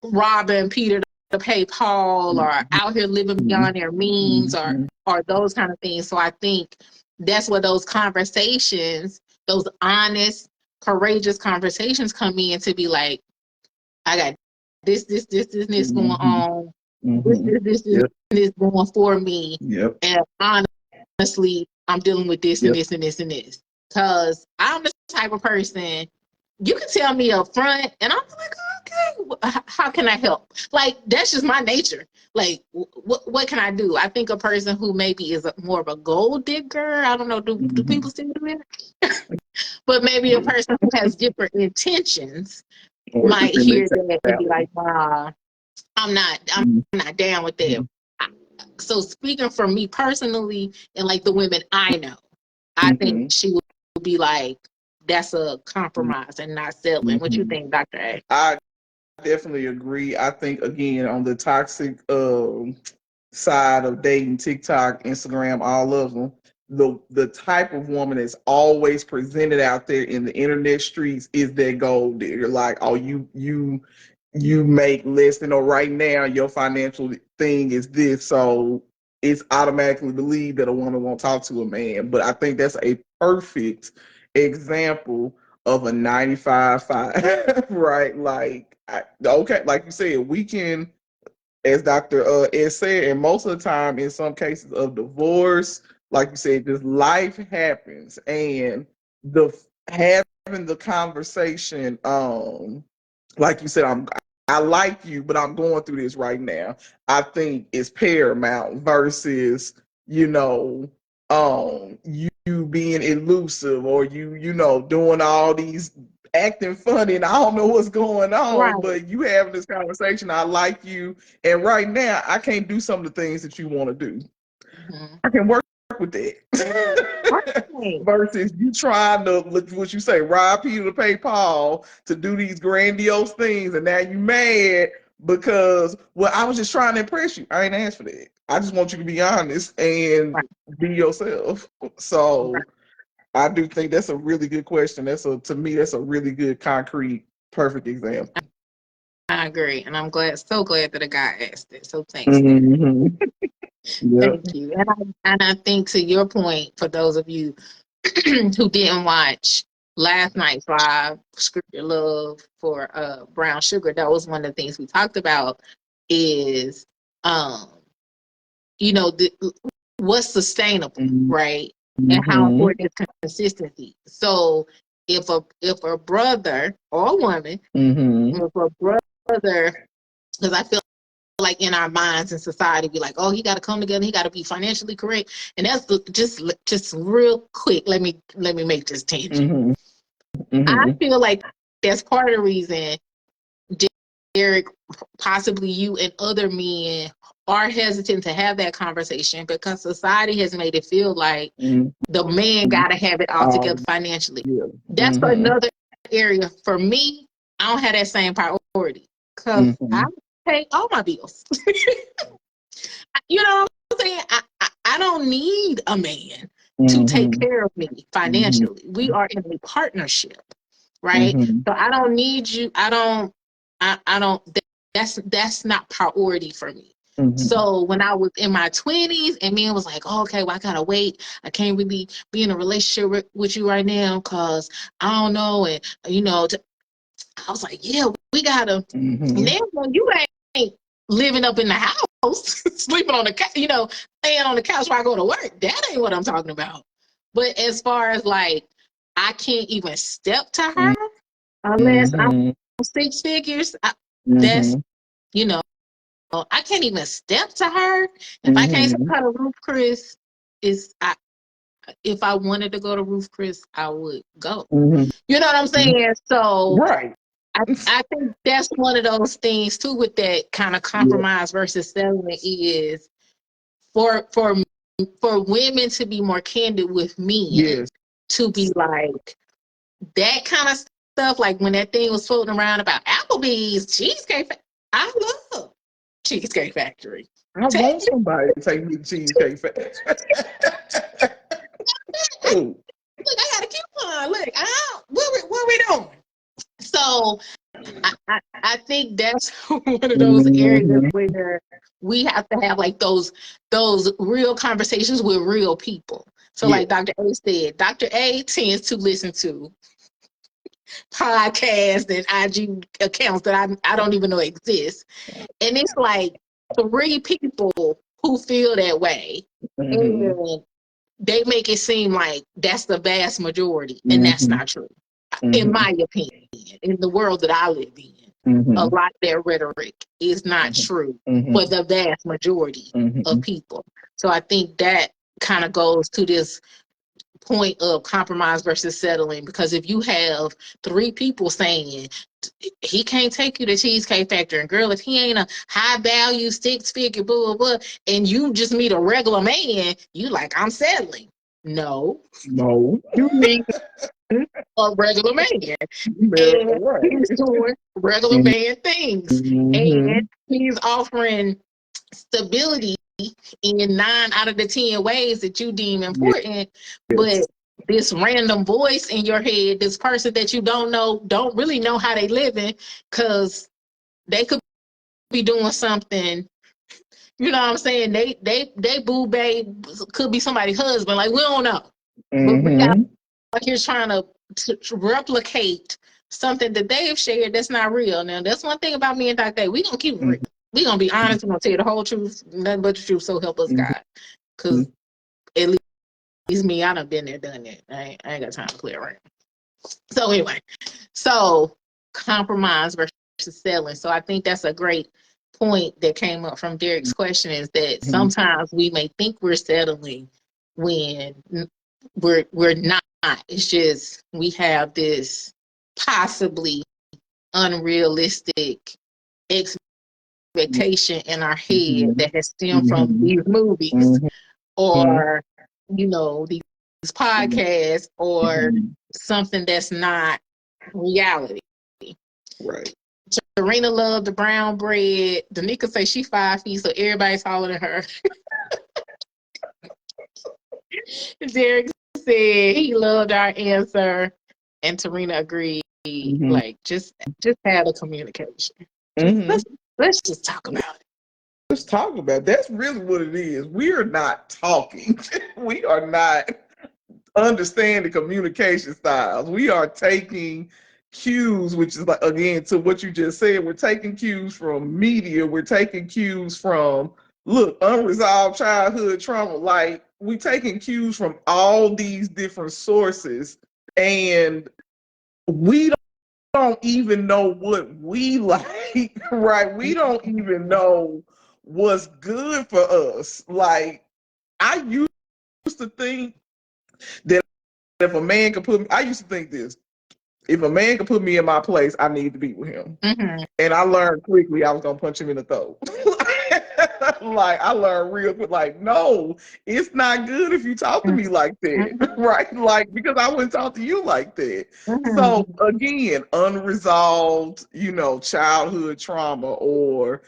robbing Peter to pay Paul or out here living beyond their means or those kind of things. So I think that's where those conversations, those honest, courageous conversations come in to be like, I got this going on. This is going for me. Yep. And honestly, I'm dealing with this and Yep. this and this and this. Because I'm the type of person, you can tell me up front, and I'm like, okay, how can I help? Like, that's just my nature. Like, what can I do? I think a person who maybe is more of a gold digger, I don't know, do people still do that? But maybe a person who has different intentions Or might different hear that and be mentality. like, nah, I'm not down with that. So speaking for me personally and like the women I know, I think she would be like, that's a compromise and not settling. What you think, Dr. A? I definitely agree. I think again on the toxic side of dating, TikTok, Instagram, all of them, the type of woman that's always presented out there in the internet streets is that gold digger. Like, oh, you make less than, or right now your financial thing is this, so it's automatically believed that a woman won't talk to a man. But I think that's a perfect example of a 95-5, right? Like, okay, like you said, we can, as Dr. Ed said, and most of the time, in some cases of divorce, like you said, just life happens, and the having the conversation, like you said, I like you, but I'm going through this right now, I think is paramount versus, you know, you being elusive, or you doing all these acting funny and I don't know what's going Right. on, but you having this conversation, I like you, and right now I can't do some of the things that you want to do. I can work with that. Right. Versus you trying to look what you say, rob Peter to pay Paul to do these grandiose things, and now you mad because, well, I was just trying to impress you. I ain't asked for that. I just want you to be honest and Right. be yourself. So Right. I do think that's a really good question. To me, that's a really good, concrete, perfect example. I agree. And I'm so glad that a guy asked it. So thanks there. Mm-hmm. Yep. Thank you. And I think to your point, for those of you who didn't watch last night's live, Scripture Love for Brown Sugar, that was one of the things we talked about is, um, what's sustainable, right? And how Mm-hmm. important is consistency. So if a brother or a woman, Mm-hmm. if a brother, because I feel like in our minds and society be like, oh, he got to come together, he got to be financially correct, and that's just real quick. Let me make this tangent. Mm-hmm. I Mm-hmm. feel like that's part of the reason, Derek, possibly you and other men are hesitant to have that conversation, because society has made it feel like the man got to have it all together financially. Yeah. That's another area for me. I don't have that same priority because I pay all my bills. You know what I'm saying? I don't need a man to take care of me financially. We are in a partnership, right? So I don't need you. I don't. That's not priority for me. So when I was in my 20s and men was like, oh, okay, well, I gotta wait. I can't really be in a relationship with you right now because I don't know. And I was like, yeah, we gotta. And then when you ain't living up in the house, sleeping on the couch, staying on the couch while I go to work, that ain't what I'm talking about. But as far as like, I can't even step to her unless I'm 6 figures. That's, you know, I can't even step to her. If I can't take her to Roof Chris, if I wanted to go to Roof Chris, I would go. You know what I'm saying? So Right. I think that's one of those things too with that kind of compromise versus settlement is for women to be more candid with men, Yes. to be like that kind of stuff. Like when that thing was floating around about Applebee's Cheesecake I love Cheesecake Factory. I want somebody to take me to Cheesecake Factory. Look, I got a coupon. Look, what we doing? So I think that's one of those areas where we have to have like those real conversations with real people. So like Dr. A said, Dr. A tends to listen to podcasts and IG accounts that I don't even know exist. And it's like 3 people who feel that way. Mm-hmm. And they make it seem like that's the vast majority. And that's Mm-hmm. not true. In Mm-hmm. my opinion, in the world that I live in, a Mm-hmm. lot of their rhetoric is not true Mm-hmm. for the vast majority Mm-hmm. of people. So I think that kind of goes to this point of compromise versus settling, because if you have 3 people saying he can't take you to Cheesecake Factory, and girl, if he ain't a high value 6-figure blah blah blah, and you just meet a regular man, you like, I'm settling. No, No. you meet a regular man, and Right. he's doing regular man things, and Mm-hmm. he's offering stability in 9 out of the 10 ways that you deem important. But Yes. this random voice in your head, this person that you don't know, don't really know how they living, because they could be doing something. You know what I'm saying? They boo babe could be somebody's husband. Like, we don't know, but we got Mm-hmm. like here's trying to replicate something that they've shared that's not real. Now, that's one thing about me and Dr. A. We gonna keep it real. We gonna be honest. We gonna tell you the whole truth, nothing but the truth. So help us Mm-hmm. God. Because at least me, I done been there, done that. I ain't got time to play around. So anyway, so compromise versus selling. So I think that's a great point that came up from Derek's question, is that Mm-hmm. sometimes we may think we're settling when we're not. It's just we have this possibly unrealistic expectation in our head Mm-hmm. that has stemmed from Mm-hmm. these movies, Mm-hmm. or these podcasts, or Mm-hmm. something that's not reality. Right. Serena loved the brown bread. Danica say she 5 feet, so everybody's taller than her. Derek said he loved our answer, and Tarina agreed. Mm-hmm. Like, just have a communication. Just Mm-hmm. let's just talk about it. Let's talk about it. That's really what it is. We are not talking. We are not understanding communication styles. We are taking cues, which is like, again, to what you just said, we're taking cues from media, we're taking cues from, look, unresolved childhood trauma. Like, we taking cues from all these different sources, and we don't even know what we like, right? We don't even know what's good for us. Like, I used to think that if a man could put me, I used to think this, if a man could put me in my place, I need to be with him. Mm-hmm. And I learned quickly I was gonna punch him in the throat. Like, I learned real quick, like, no, it's not good if you talk to me like that, Mm-hmm. right? Like, because I wouldn't talk to you like that. So Mm-hmm. again, unresolved, childhood trauma, or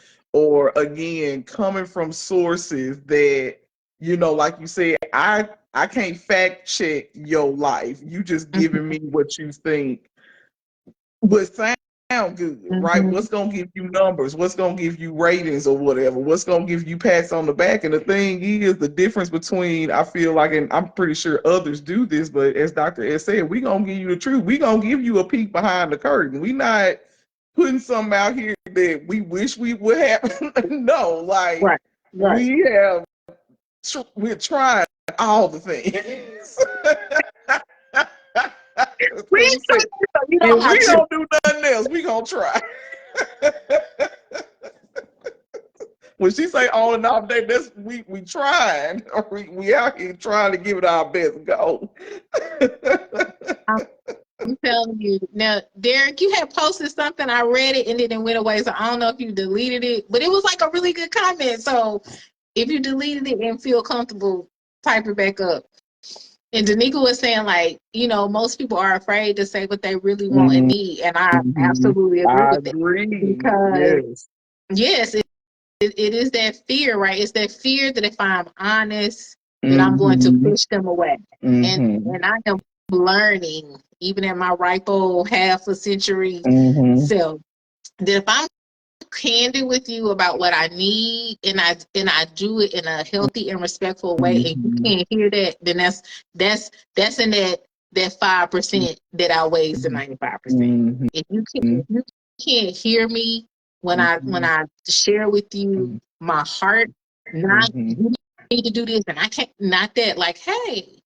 again, coming from sources that, like you said, I can't fact check your life. You just giving me what you think would sound good, right? Mm-hmm. What's gonna give you numbers? What's gonna give you ratings or whatever? What's gonna give you pats on the back? And the thing is, the difference between, I feel like, and I'm pretty sure others do this, but as Dr. S said, we gonna give you the truth. We gonna give you a peek behind the curtain. We not putting something out here that we wish we would have. No, like, Right. Right. we have, we're trying all the things. We Queen said, so you don't if we have to. don't do nothing else, we gonna try. When she say on and off day, that's we trying, or we out here trying to give it our best go. I'm telling you. Now, Derek, you had posted something. I read it and then it went away. So I don't know if you deleted it, but it was like a really good comment. So if you deleted it and feel comfortable, type it back up. And Danica was saying, like, most people are afraid to say what they really want and Mhm. need. And I absolutely agree I with it. agree. Because, Yes. yes, it is that fear, right? It's that fear that if I'm honest, that I'm going to Mm-hmm. push them away. And Mm-hmm. I am learning, even at my ripe old half a century Mm-hmm. self, that if I'm candid with you about what I need, and I do it in a healthy and respectful way, and you Mm-hmm. can't hear that, then that's in that that 5% that outweighs the 95%. If you can't hear me when I share with you my heart, not you need to do this, and I can't, not that, like, hey,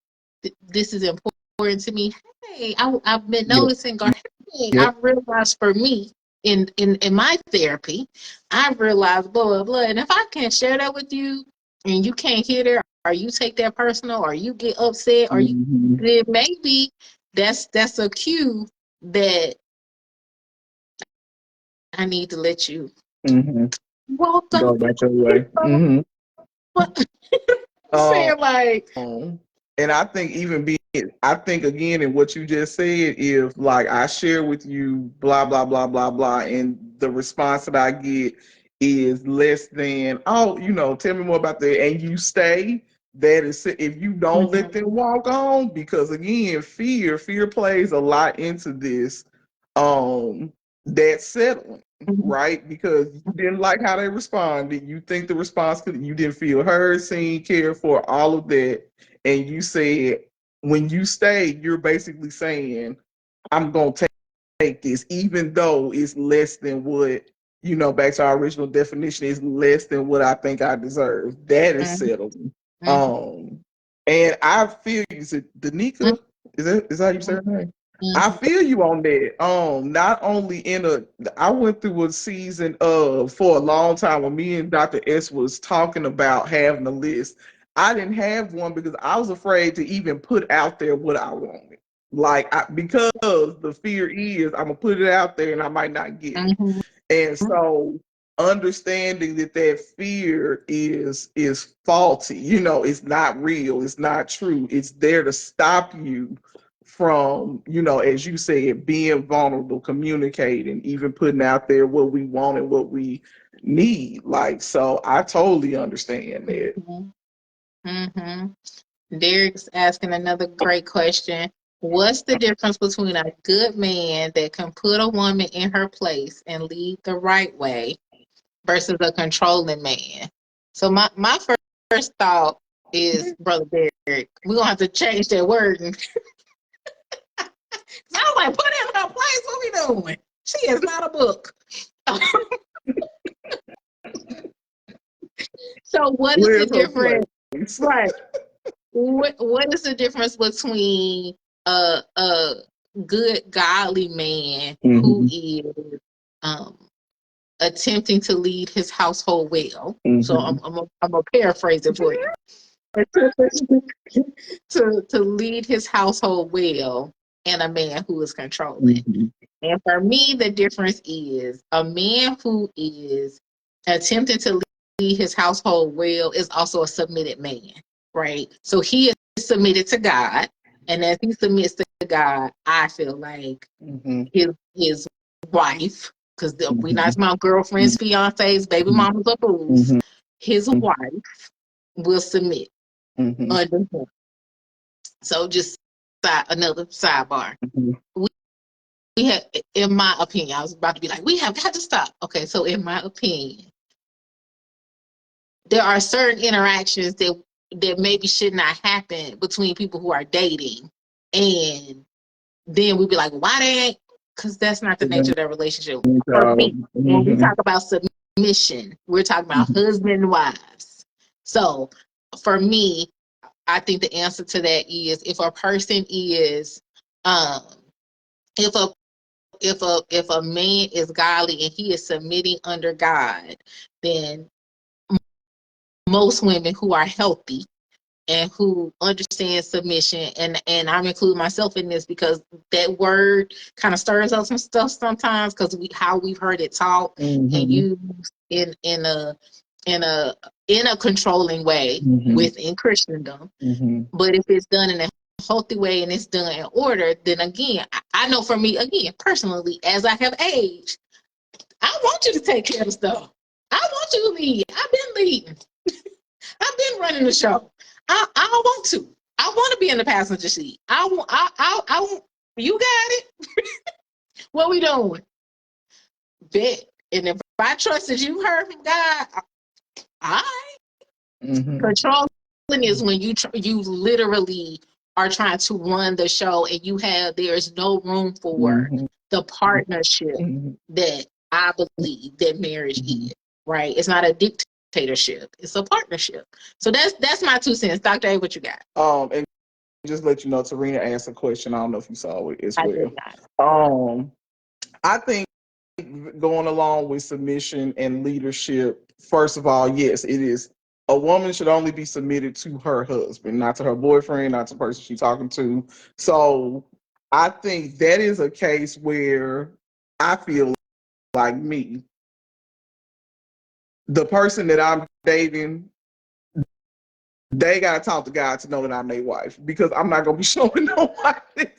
this is important to me. Hey, I've been noticing, or hey, I've realized for me in my therapy, I've realized blah blah blah. And if I can't share that with you, and you can't hear that, or you take that personal, or you get upset, or you, then maybe that's a cue that I need to let you walk Go up. about your way. What I'm saying, like, And I think I think again, in what you just said, if like I share with you, blah, blah, blah, blah, blah, and the response that I get is less than, oh, tell me more about that, and you stay, that is, if you don't let them walk on, because again, fear plays a lot into this, that settling. Right, because you didn't like how they responded. You think the response you didn't feel heard, seen, cared for, all of that, and you said when you stay, you're basically saying, "I'm gonna take this, even though it's less than what Back to our original definition, is less than what I think I deserve." That is settling. And I feel you. Is it Danica? Is that how you say her name? I feel you on that. Not only I went through a season for a long time when me and Dr. S was talking about having a list. I didn't have one because I was afraid to even put out there what I wanted. Because the fear is I'm gonna put it out there and I might not get it. And so understanding that fear is faulty, it's not real, it's not true, it's there to stop you from, as you said, being vulnerable, communicating, even putting out there what we want and what we need. So I totally understand that. Derek's asking another great question. What's the difference between a good man that can put a woman in her place and lead the right way versus a controlling man? So my first thought is, Brother Derek, we're going to have to change that word. I was like, put her in her place. What we doing? She is not a book. So what is the difference? Right. What is the difference between a good godly man who is attempting to lead his household well? So I'm gonna paraphrase it for you. to lead his household well, and a man who is controlling. And for me, the difference is a man who is attempting to lead his household well is also a submitted man, right? So he is submitted to God, and as he submits to God, I feel like his wife, because we not about girlfriends, fiancés, baby mamas, or booze, his wife will submit under him. So just another sidebar. We have, in my opinion, I was about to be like, we have got to stop. Okay, so in my opinion, there are certain interactions that maybe should not happen between people who are dating, and then we'd be like, why they ain't? Because that's not the nature of their relationship. For me, when we talk about submission, we're talking about husband and wives. So for me, I think the answer to that is if a person is, if a man is godly and he is submitting under God, then most women who are healthy and who understand submission, and I'm including myself in this because that word kind of stirs up some stuff sometimes because how we've heard it taught and used in a controlling way within Christendom. But if it's done in a healthy way and it's done in order, then again, I know for me, again, personally, as I have aged, I want you to take care of stuff. I want you to lead. I've been leading. I've been running the show. I want to. I want to be in the passenger seat. I want. You got it. What we doing? Bet. And if I trust that you heard from God, all right. Controlling is when you literally are trying to run the show, and there's no room for Mm-hmm. the partnership Mm-hmm. that I believe that marriage Mm-hmm. is, right? It's not a dictatorship, it's a partnership. So that's my 2 cents. Dr. A, what you got? And just let you know, Tarina asked a question. I don't know if you saw it as I did well. not. I think going along with submission and leadership, first of all, yes, it is. A woman should only be submitted to her husband, not to her boyfriend, not to the person she's talking to. So I think that is a case where I feel like me, the person that I'm dating, they gotta talk to God to know that I'm their wife, because I'm not gonna be showing nobody.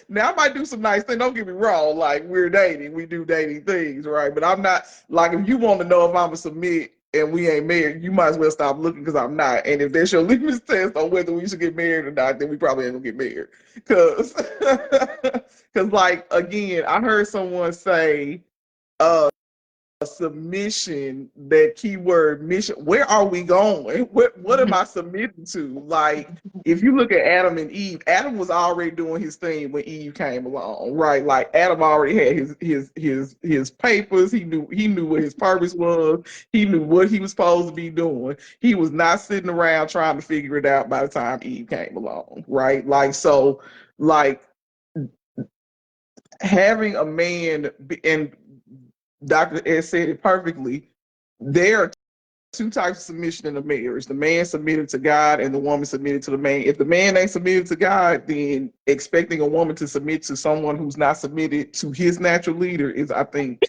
Now I might do some nice things. Don't get me wrong. Like, we're dating, we do dating things, right? But I'm not, like, if you want to know if I'm a submit and we ain't married, you might as well stop looking, because I'm not. And if that's your litmus test on whether we should get married or not, then we probably ain't gonna get married. Cause, like, again, I heard someone say, uh, submission, that keyword mission, where are we going? What am I submitting to? Like, if you look at Adam and Eve, Adam was already doing his thing when Eve came along, right? Like, Adam already had his papers. He knew what his purpose was. He knew what he was supposed to be doing. He was not sitting around trying to figure it out by the time Eve came along, right? Like, so, like, having a man, and Dr. S said it perfectly, there are two types of submission in a marriage: the man submitted to God and the woman submitted to the man. If the man ain't submitted to God, then expecting a woman to submit to someone who's not submitted to his natural leader is, I think,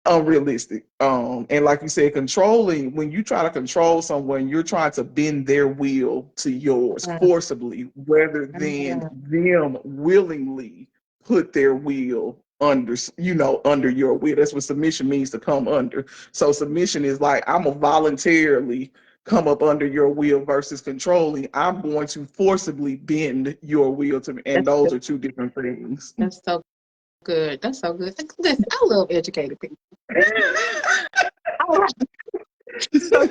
unrealistic. And like you said, controlling, when you try to control someone, you're trying to bend their will to yours forcibly, rather than them willingly put their will under your will. That's what submission means, to come under. So submission is like, I'm gonna voluntarily come up under your will, versus controlling, I'm going to forcibly bend your will to me. And those are two different things. That's so good. That's so good. Listen, I love educated people. So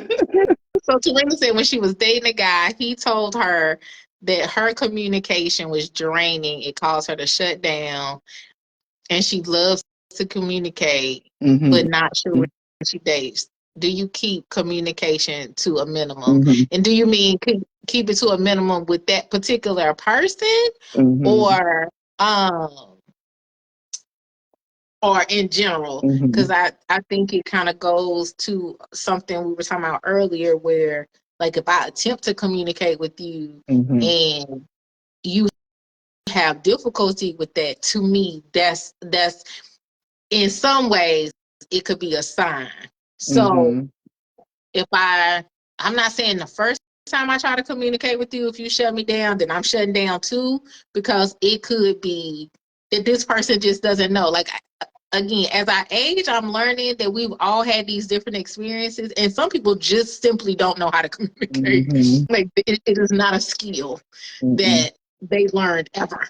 Tarina said when she was dating a guy, he told her that her communication was draining. It caused her to shut down, and she loves to communicate, but not sure when she dates. Do you keep communication to a minimum? And do you mean keep it to a minimum with that particular person, or um or in general? Because I think it kind of goes to something we were talking about earlier, where, like, if I attempt to communicate with you and you have difficulty with that, to me, that's in some ways it could be a sign. So if I'm not saying the first time I try to communicate with you, if you shut me down, then I'm shutting down too, because it could be that this person just doesn't know. Like, again, as I age, I'm learning that we've all had these different experiences, and some people just simply don't know how to communicate. Like, it is not a skill that they learned ever.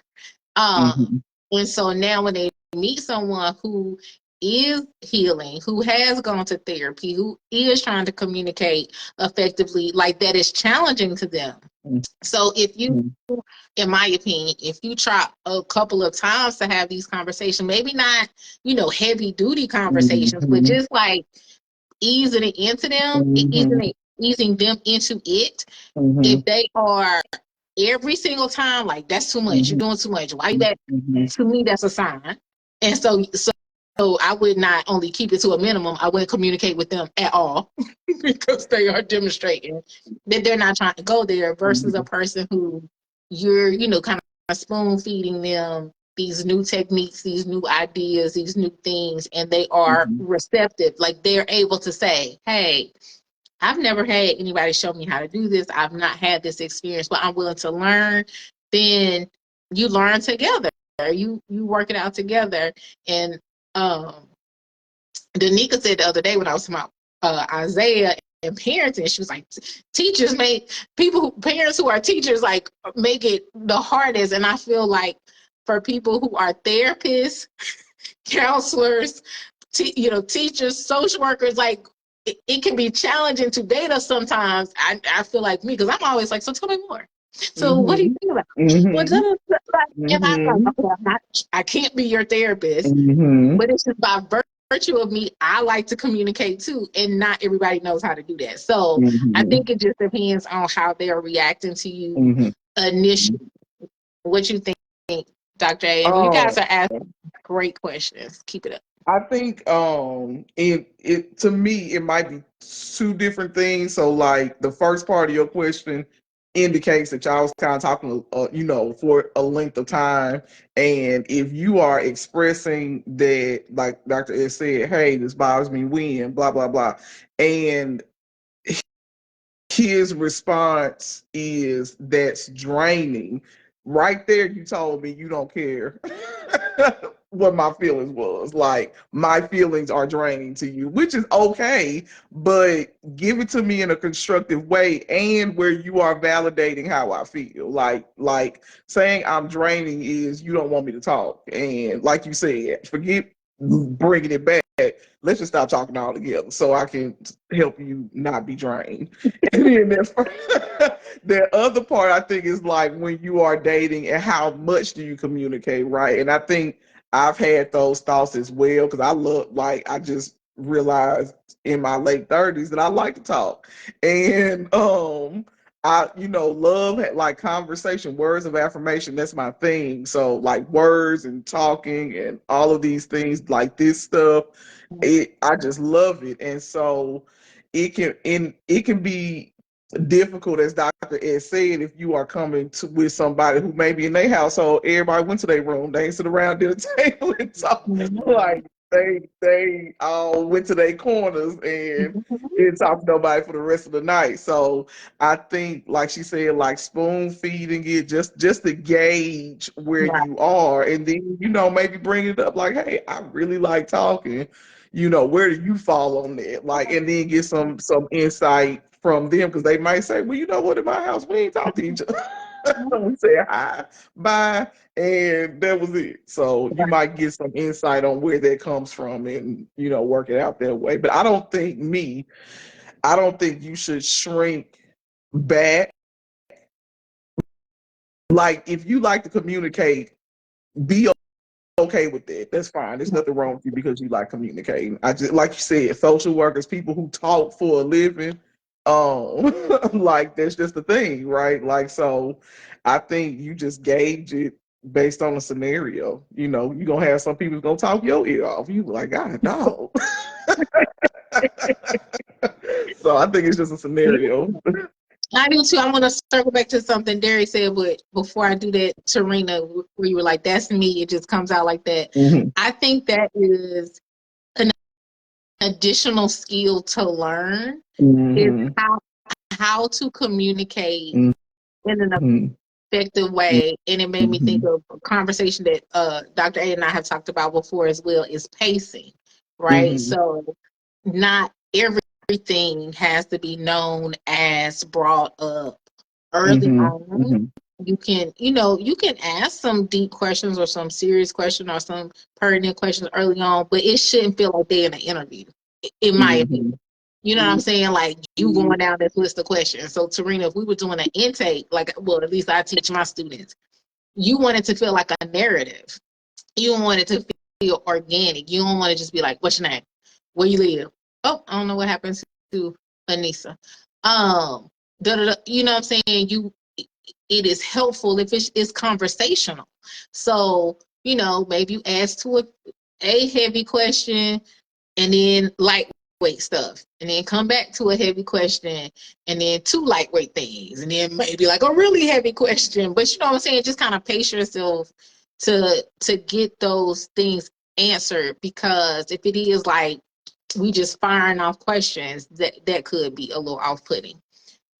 And so now when they meet someone who is healing, who has gone to therapy, who is trying to communicate effectively, like, that is challenging to them. So if you, in my opinion, if you try a couple of times to have these conversations, maybe not, heavy duty conversations, but just like easing it into them, easing them into it. If they are every single time, like, that's too much, you're doing too much, why you that? To me, that's a sign. And so I would not only keep it to a minimum, I wouldn't communicate with them at all because they are demonstrating that they're not trying to go there, versus a person who you're, kind of spoon feeding them these new techniques, these new ideas, these new things, and they are receptive. Like, they're able to say, hey, I've never had anybody show me how to do this. I've not had this experience, but I'm willing to learn. Then you learn together. You work it out together. And Danica said the other day when I was talking about Isaiah and parenting, she was like, parents who are teachers, like, make it the hardest. And I feel like for people who are therapists, counselors, teachers, social workers, like, it can be challenging to date us sometimes. I feel like me, because I'm always like, so tell me more. So what do you think about it? Well, Mm-hmm. and I'm like, Mm-hmm. okay, I can't be your therapist, Mm-hmm. but it's just by virtue of me, I like to communicate too, and not everybody knows how to do that. So I Mm-hmm. think it just depends on how they're reacting to you Mm-hmm. initially. What you think, Dr. A? And you guys are asking great questions. Keep it up. I think it to me it might be two different things. So like the first part of your question indicates that y'all was kind of talking for a length of time, and if you are expressing that, like Dr. S said, hey, this bothers me when blah blah blah, and his response is that's draining. Right there, you told me you don't care what my feelings was. Like my feelings are draining to you, which is okay, but give it to me in a constructive way and where you are validating how I feel. Like saying I'm draining is you don't want me to talk, and like you said, forget bringing it back. Let's just stop talking altogether so I can help you not be drained. And then the other part I think is like when you are dating and how much do you communicate, right? And I think I've had those thoughts as well because I just realized in my late 30s that I like to talk. And I love like conversation, words of affirmation, that's my thing. So like words and talking and all of these things like this stuff, I just love it. And so it can be difficult, as Dr. Ed said, if you are coming with somebody who maybe in their household, everybody went to their room, they ain't sit around dinner table and talk. Like they all went to their corners and didn't talk to nobody for the rest of the night. So I think, like she said, like spoon feeding it just to gauge where Right. you are, and then maybe bring it up like, hey, I really like talking. Where do you fall on that? Like, and then get some insight from them because they might say, well, you know what, in my house we ain't talk to each other. We said hi, bye, and that was it. So you might get some insight on where that comes from and work it out that way. But I don't think you should shrink back. Like if you like to communicate, be okay with that. That's fine. There's nothing wrong with you because you like communicating. I just, like you said, social workers, people who talk for a living, like that's just the thing, right? Like, so I think you just gauge it based on the scenario. You're gonna have some people gonna talk your ear off. You like, God, dog. So I think it's just a scenario. I do too. I want to circle back to something Derry said, but before I do that, Tarina, where you were like, that's me, it just comes out like that. Mm-hmm. I think that is an additional skill to learn is Mm-hmm. how to communicate in an Mm-hmm. effective way. And it made me think Mm-hmm. of a conversation that Dr. A and I have talked about before as well, is pacing, right? Mm-hmm. So not everything has to be known as brought up early Mm-hmm. on. You can ask some deep questions or some serious question or some pertinent questions early on, but it shouldn't feel like they're in an interview, in my opinion. Mm-hmm. You know what I'm saying? Like you going down this list of questions. So Tarina, if we were doing an intake, like, well, at least I teach my students, you want it to feel like a narrative. You don't want it to feel organic. You don't want to just be like, what's your name? Where you live? Oh, I don't know what happens to Anissa. You know what I'm saying? It is helpful if it's conversational. So, maybe you ask to a heavy question and then lightweight stuff, and then come back to a heavy question, and then two lightweight things, and then maybe like a really heavy question. But you know what I'm saying? Just kind of pace yourself to get those things answered, because if it is like we just firing off questions, that could be a little off-putting.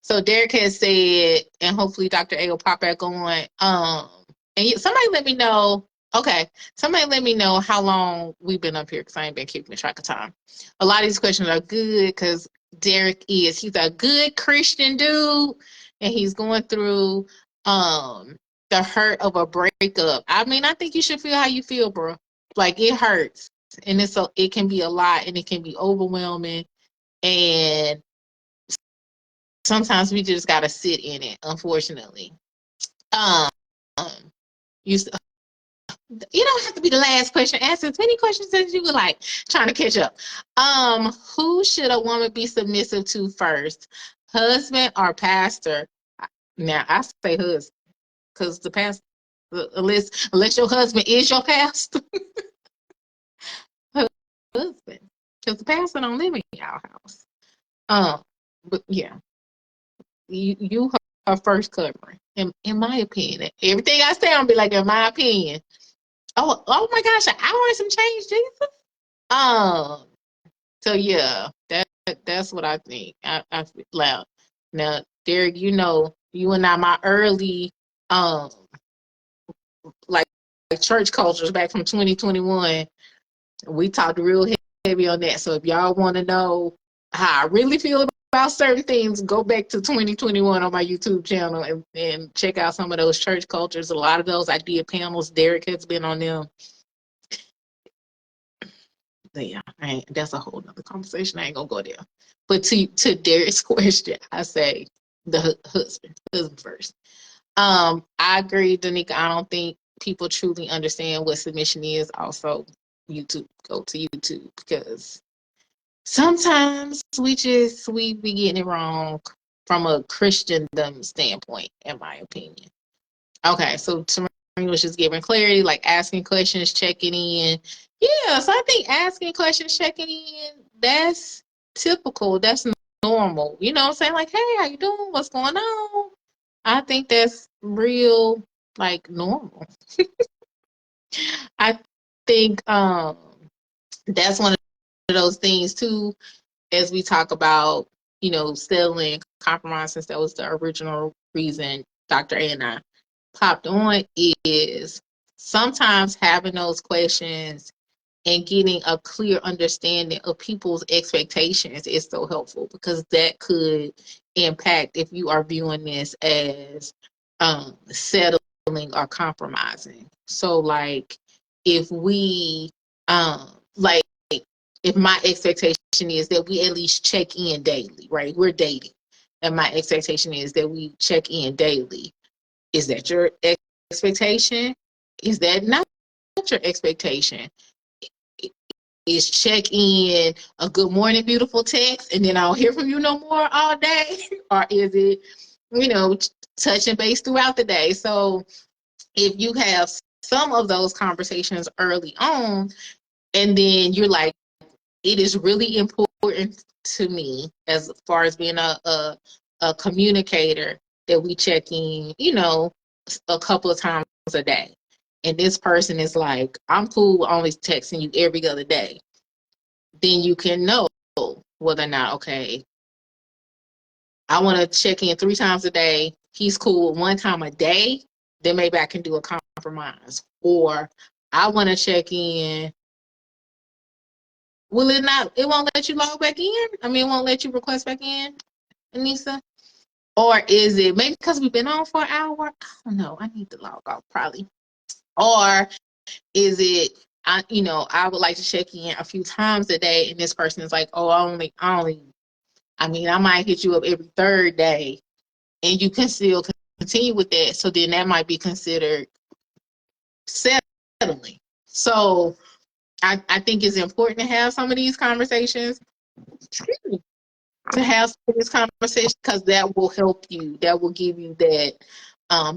So Derek has said, and hopefully Dr. A will pop back on. And somebody let me know. Okay, somebody let me know how long we've been up here, because I ain't been keeping track of time. A lot of these questions are good because he's a good Christian dude, and he's going through the hurt of a breakup. I mean, I think you should feel how you feel, bro. Like it hurts, and it can be a lot, and it can be overwhelming. And sometimes we just gotta sit in it, unfortunately. Um, you you don't have to be the last question. Ask as many questions as you would like. Trying to catch up. Who should a woman be submissive to first? Husband or pastor? Now I say husband, because the pastor, unless your husband is your pastor, husband, because the pastor don't live in your house. But yeah, you her first covering. In my opinion, everything I say, I'll be like, in my opinion. Oh my gosh, an hour and some change, Jesus. Um, so yeah, that's what I think. I feel loud. Now, Derek, you and I, my early like church cultures back from 2021, we talked real heavy on that. So if y'all want to know how I really feel about certain things, go back to 2021 on my YouTube channel and check out some of those church cultures. A lot of those I did panels. Derek has been on them. Yeah, that's a whole nother conversation. I ain't gonna go there. But to Derek's question, I say the husband first. I agree, Danica. I don't think people truly understand what submission is. Also, go to YouTube, because sometimes we be getting it wrong from a Christendom standpoint, in my opinion. Okay, so Tamara was just giving clarity, like asking questions, checking in. Yeah, so I think asking questions, checking in, that's typical. That's normal. You know what I'm saying? Like, hey, how you doing? What's going on? I think that's real, like, normal. I think that's one of those things too, as we talk about, settling, compromise, since that was the original reason Dr. A and I popped on, is sometimes having those questions and getting a clear understanding of people's expectations is so helpful, because that could impact if you are viewing this as settling or compromising. So like if we like if my expectation is that we at least check in daily, right? We're dating. And my expectation is that we check in daily. Is that your expectation? Is that not your expectation? Is check in a good morning, beautiful text, and then I'll hear from you no more all day? Or is it, touching base throughout the day? So if you have some of those conversations early on, and then you're like, it is really important to me as far as being a communicator that we check in, a couple of times a day. And this person is like, I'm cool with only texting you every other day. Then you can know whether or not, okay, I want to check in 3 times a day. He's cool with 1 time a day. Then maybe I can do a compromise. Or I want to check in. Will it not? It won't let you log back in? I mean, it won't let you request back in, Anissa? Or is it maybe because we've been on for an hour? I don't know. I need to log off probably. Or is it, I would like to check in a few times a day, and this person is like, oh, I might hit you up every third day, and you can still continue with that. So then that might be considered settling. So I think it's important to have some of these conversations, because that will help you. That will give you that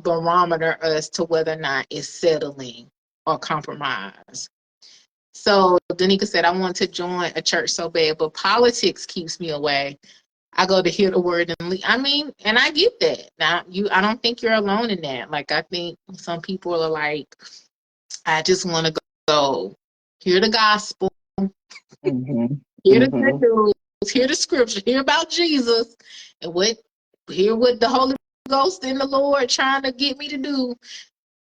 barometer as to whether or not it's settling or compromise. So Danica said, I want to join a church so bad, but politics keeps me away. I go to hear the word and leave. And I get that. Now, I don't think you're alone in that. Like, I think some people are like, I just want to go hear the gospel, Mm-hmm. hear the good Mm-hmm. news, hear the scripture, hear about Jesus, and hear what the Holy Ghost and the Lord trying to get me to do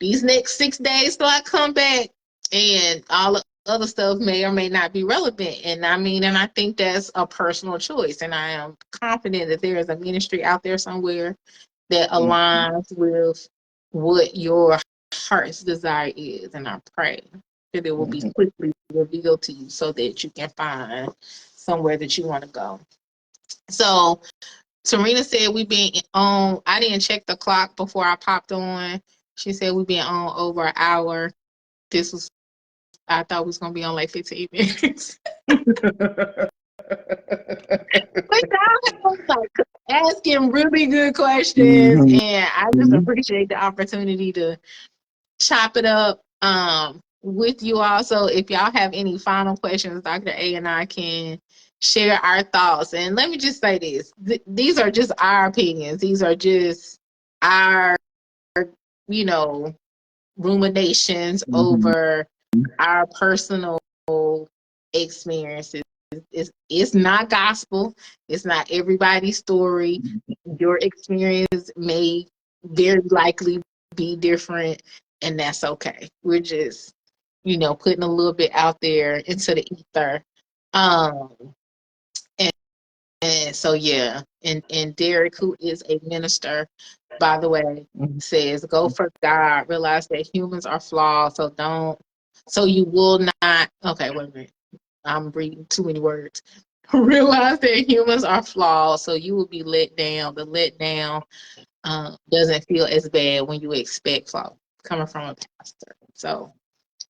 these next 6 days till I come back. And all the other stuff may or may not be relevant. And I think that's a personal choice. And I am confident that there is a ministry out there somewhere that aligns with what your heart's desire is. And I pray that it will be Mm-hmm. quickly revealed to you so that you can find somewhere that you want to go. So Serena said we've been on. I didn't check the clock before I popped on. She said we've been on over an hour. This was, I thought we was gonna be on like 15 minutes. But y'all was like asking really good questions, Mhm. and I just appreciate the opportunity to chop it up with you all. So if y'all have any final questions, Dr. A and I can share our thoughts. And let me just say this. These are just our opinions. These are just our, you know, ruminations Mhm. over our personal experiences. It's not gospel. It's not everybody's story. Your experience may very likely be different, and that's okay. We're just, putting a little bit out there into the ether. Um, and, and so yeah, and Derek, who is a minister, by the way, Mhm. says, "Go for God. Realize that humans are flawed. So you will not." Okay, wait a minute. I'm reading too many words. Realize that humans are flawed, so you will be let down. The let down doesn't feel as bad when you expect flaw coming from a pastor. So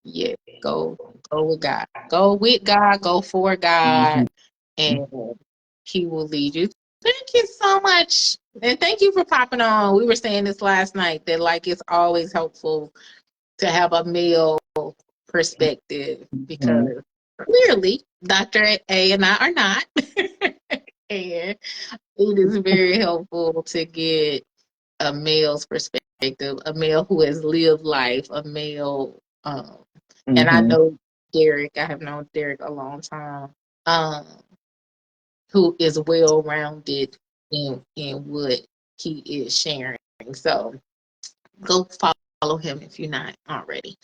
yeah, go with God. Go with God. Go for God, Mhm. and He will lead you. Thank you so much, and thank you for popping on. We were saying this last night that like it's always helpful to have a male perspective Mhm. because clearly Dr. A and I are not. And it is very helpful to get a male's perspective, a male who has lived life, a male, and I Mhm. know Derek, I have known Derek a long time, um, who is well rounded in what he is sharing. So go follow him if you're not already.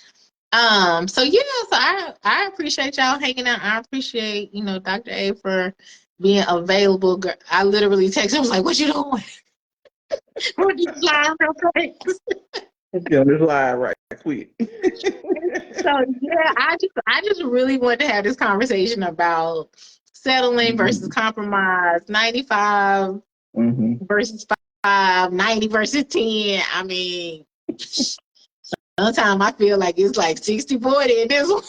So yeah, so I appreciate y'all hanging out. I appreciate, Dr. A for being available. I literally texted him, I was like, "What you doing? What you flying real fast?" Get on this line right quick. So yeah, I just really want to have this conversation about settling versus Mhm. compromise, 95 Mhm. versus 5, 90 versus 10. I mean, sometimes I feel like it's like 60-40 in this one.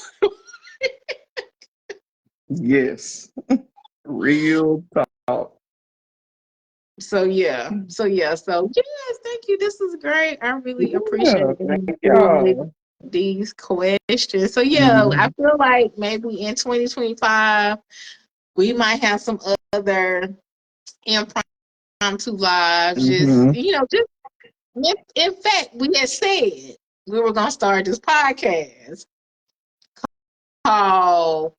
Yes. Real talk. So yes, thank you. This is great. I really appreciate Yeah. you Thank dealing with y'all. these questions. So yeah, I Mhm. feel like maybe in 2025 we might have some other impromptu lives. Just Mhm. just in fact, we had said we were gonna start this podcast called,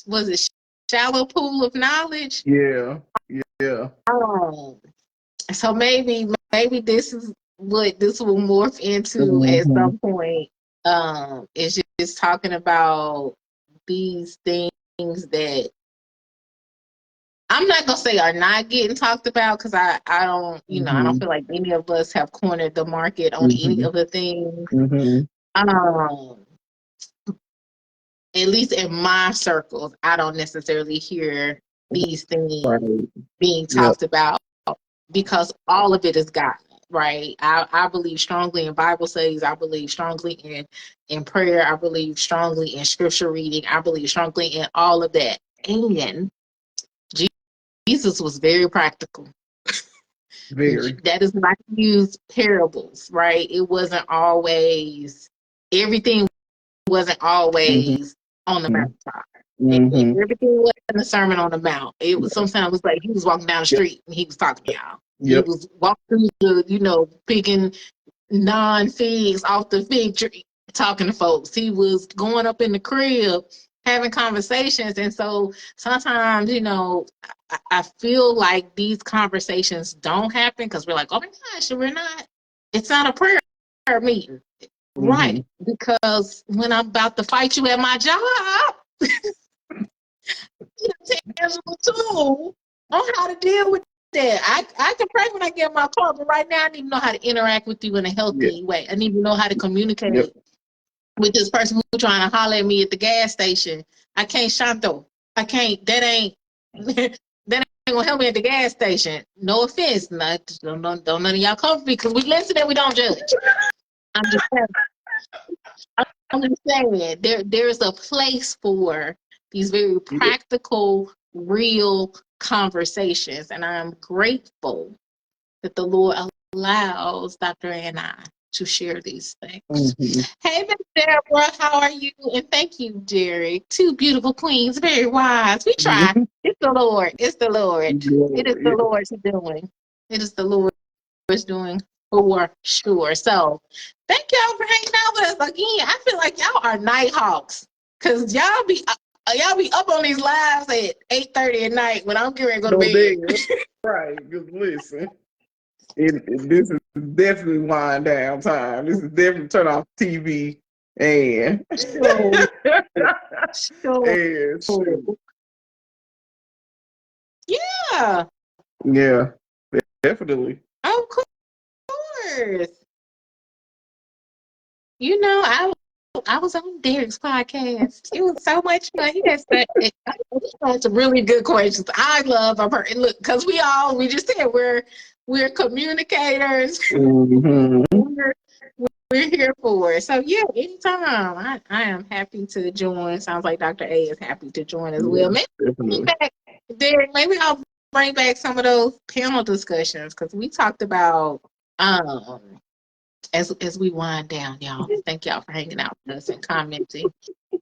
was it Shallow Pool of Knowledge? Yeah. Yeah. Um, so maybe this is what this will morph into at Mhm. some point. It's just talking about these things that I'm not gonna say are not getting talked about because I don't I don't Mhm. feel like any of us have cornered the market on any Mhm. of the things. Mhm. Um, at least in my circles, I don't necessarily hear these things Right. being Yep. talked about because all of it is God, right? I believe strongly in Bible studies. I believe strongly in prayer. I believe strongly in scripture reading. I believe strongly in all of that. And Jesus was very practical. Very. That is why he used parables, right? It wasn't always everything wasn't Mhm. always on the mountaintop. Mhm. Everything wasn't a sermon on the mount. It was Yeah. sometimes it was like he was walking down the Yep. street and he was talking to y'all. He Yep. was walking through picking non-figs off the fig tree, talking to folks. He was going up in the crib, having conversations. And so sometimes, I feel like these conversations don't happen because we're like, oh my gosh, it's not a prayer meeting. Right. Mhm. Because when I'm about to fight you at my job, tangible tool on how to deal with that. I can pray when I get in my car, but right now I need to know how to interact with you in a Yeah. healthy way. I need to know how to Yep. communicate with this person who's trying to holler at me at the gas station. I can't shanto. I can't. That ain't gonna help me at the gas station. No offense, don't none of y'all come for me because we listen and we don't judge. I'm just saying there's a place for these very practical, real conversations, and I'm grateful that the Lord allows Dr. and I to share these things. Hey, Miss Deborah, how are you? And thank you, Jerry. Two beautiful queens, very wise. We try. It's the Lord. It's the Lord. It is the Lord's doing. It is the Lord's doing for sure. So thank y'all for hanging out with us again. I feel like y'all are night hawks because y'all be up on these lives at 8:30 at night when I'm getting ready to go to bed. Right, because listen, this is definitely wind down time. This is definitely turn off TV and and shoot. Yeah, definitely. Of course. You know, I was on Derek's podcast. It was so much fun. He had some really good questions. I love her. Look, because we just said we're communicators. We're here for it. So yeah, anytime. I am happy to join. Sounds like Dr. A is happy to join as well. Derek, maybe I'll bring back some of those panel discussions because we talked about as we wind down, y'all. Thank y'all for hanging out with us and commenting.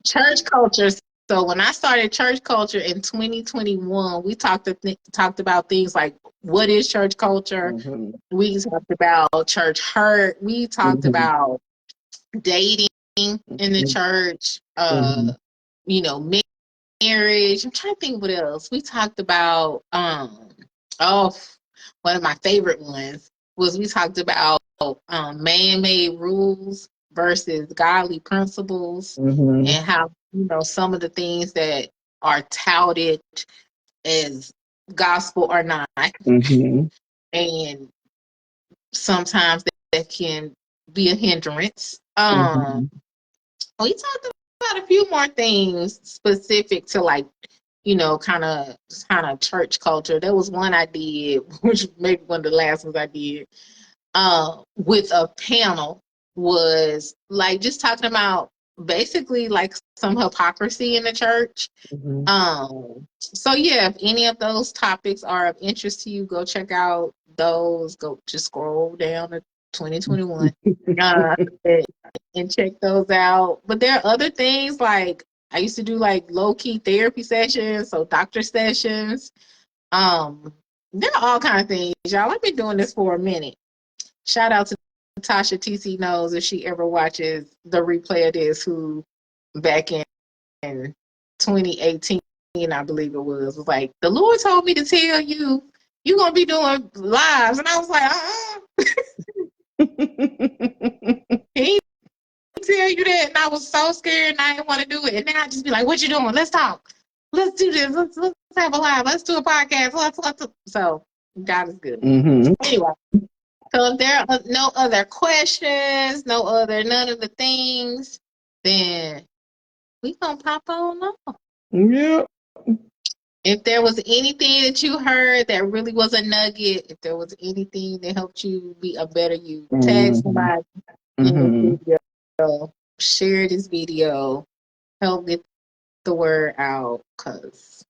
Church culture. So when I started church culture in 2021, we talked about things like what is church culture. We talked about church hurt. We talked about dating in the church. Marriage. I'm trying to think what else. We talked about one of my favorite ones was we talked about man-made rules versus godly principles and how some of the things that are touted as gospel are not, and sometimes that can be a hindrance. We talked about a few more things specific to kind of church culture. There was one I did, which maybe one of the last ones I did, with a panel was like just talking about basically like some hypocrisy in the church. So yeah, if any of those topics are of interest to you, go check out those. Go just scroll down to 2021 and check those out. But there are other things like I used to do like low-key therapy sessions, so doctor sessions. There are all kind of things, y'all. I've been doing this for a minute. Shout out to Tasha TC knows if she ever watches the replay of this, who back in 2018, I believe it was like, the Lord told me to tell you, you're going to be doing lives. And I was like, he tell you that, and I was so scared and I didn't want to do it. And now I just be like, what you doing? Let's talk. Let's do this. Let's have a live. Let's do a podcast. Let's. So God is good. Anyway, so if there are no other questions, none of the things, then we gonna pop on off. Yeah. If there was anything that you heard that really was a nugget, if there was anything that helped you be a better you, tag somebody in the video, share this video, help get the word out, because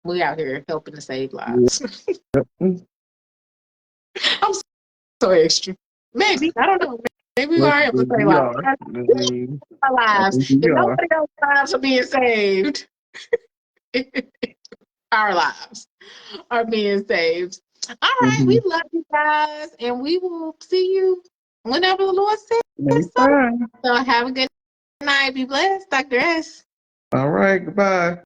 we out here helping to save lives. I'm so extra. Maybe. I don't know. Maybe we are able to save lives. Our lives. If nobody else's lives are being saved, our lives are being saved. All right. We love you guys, and we will see you whenever the Lord says so. So have a good night. Be blessed, Dr. S. All right. Goodbye.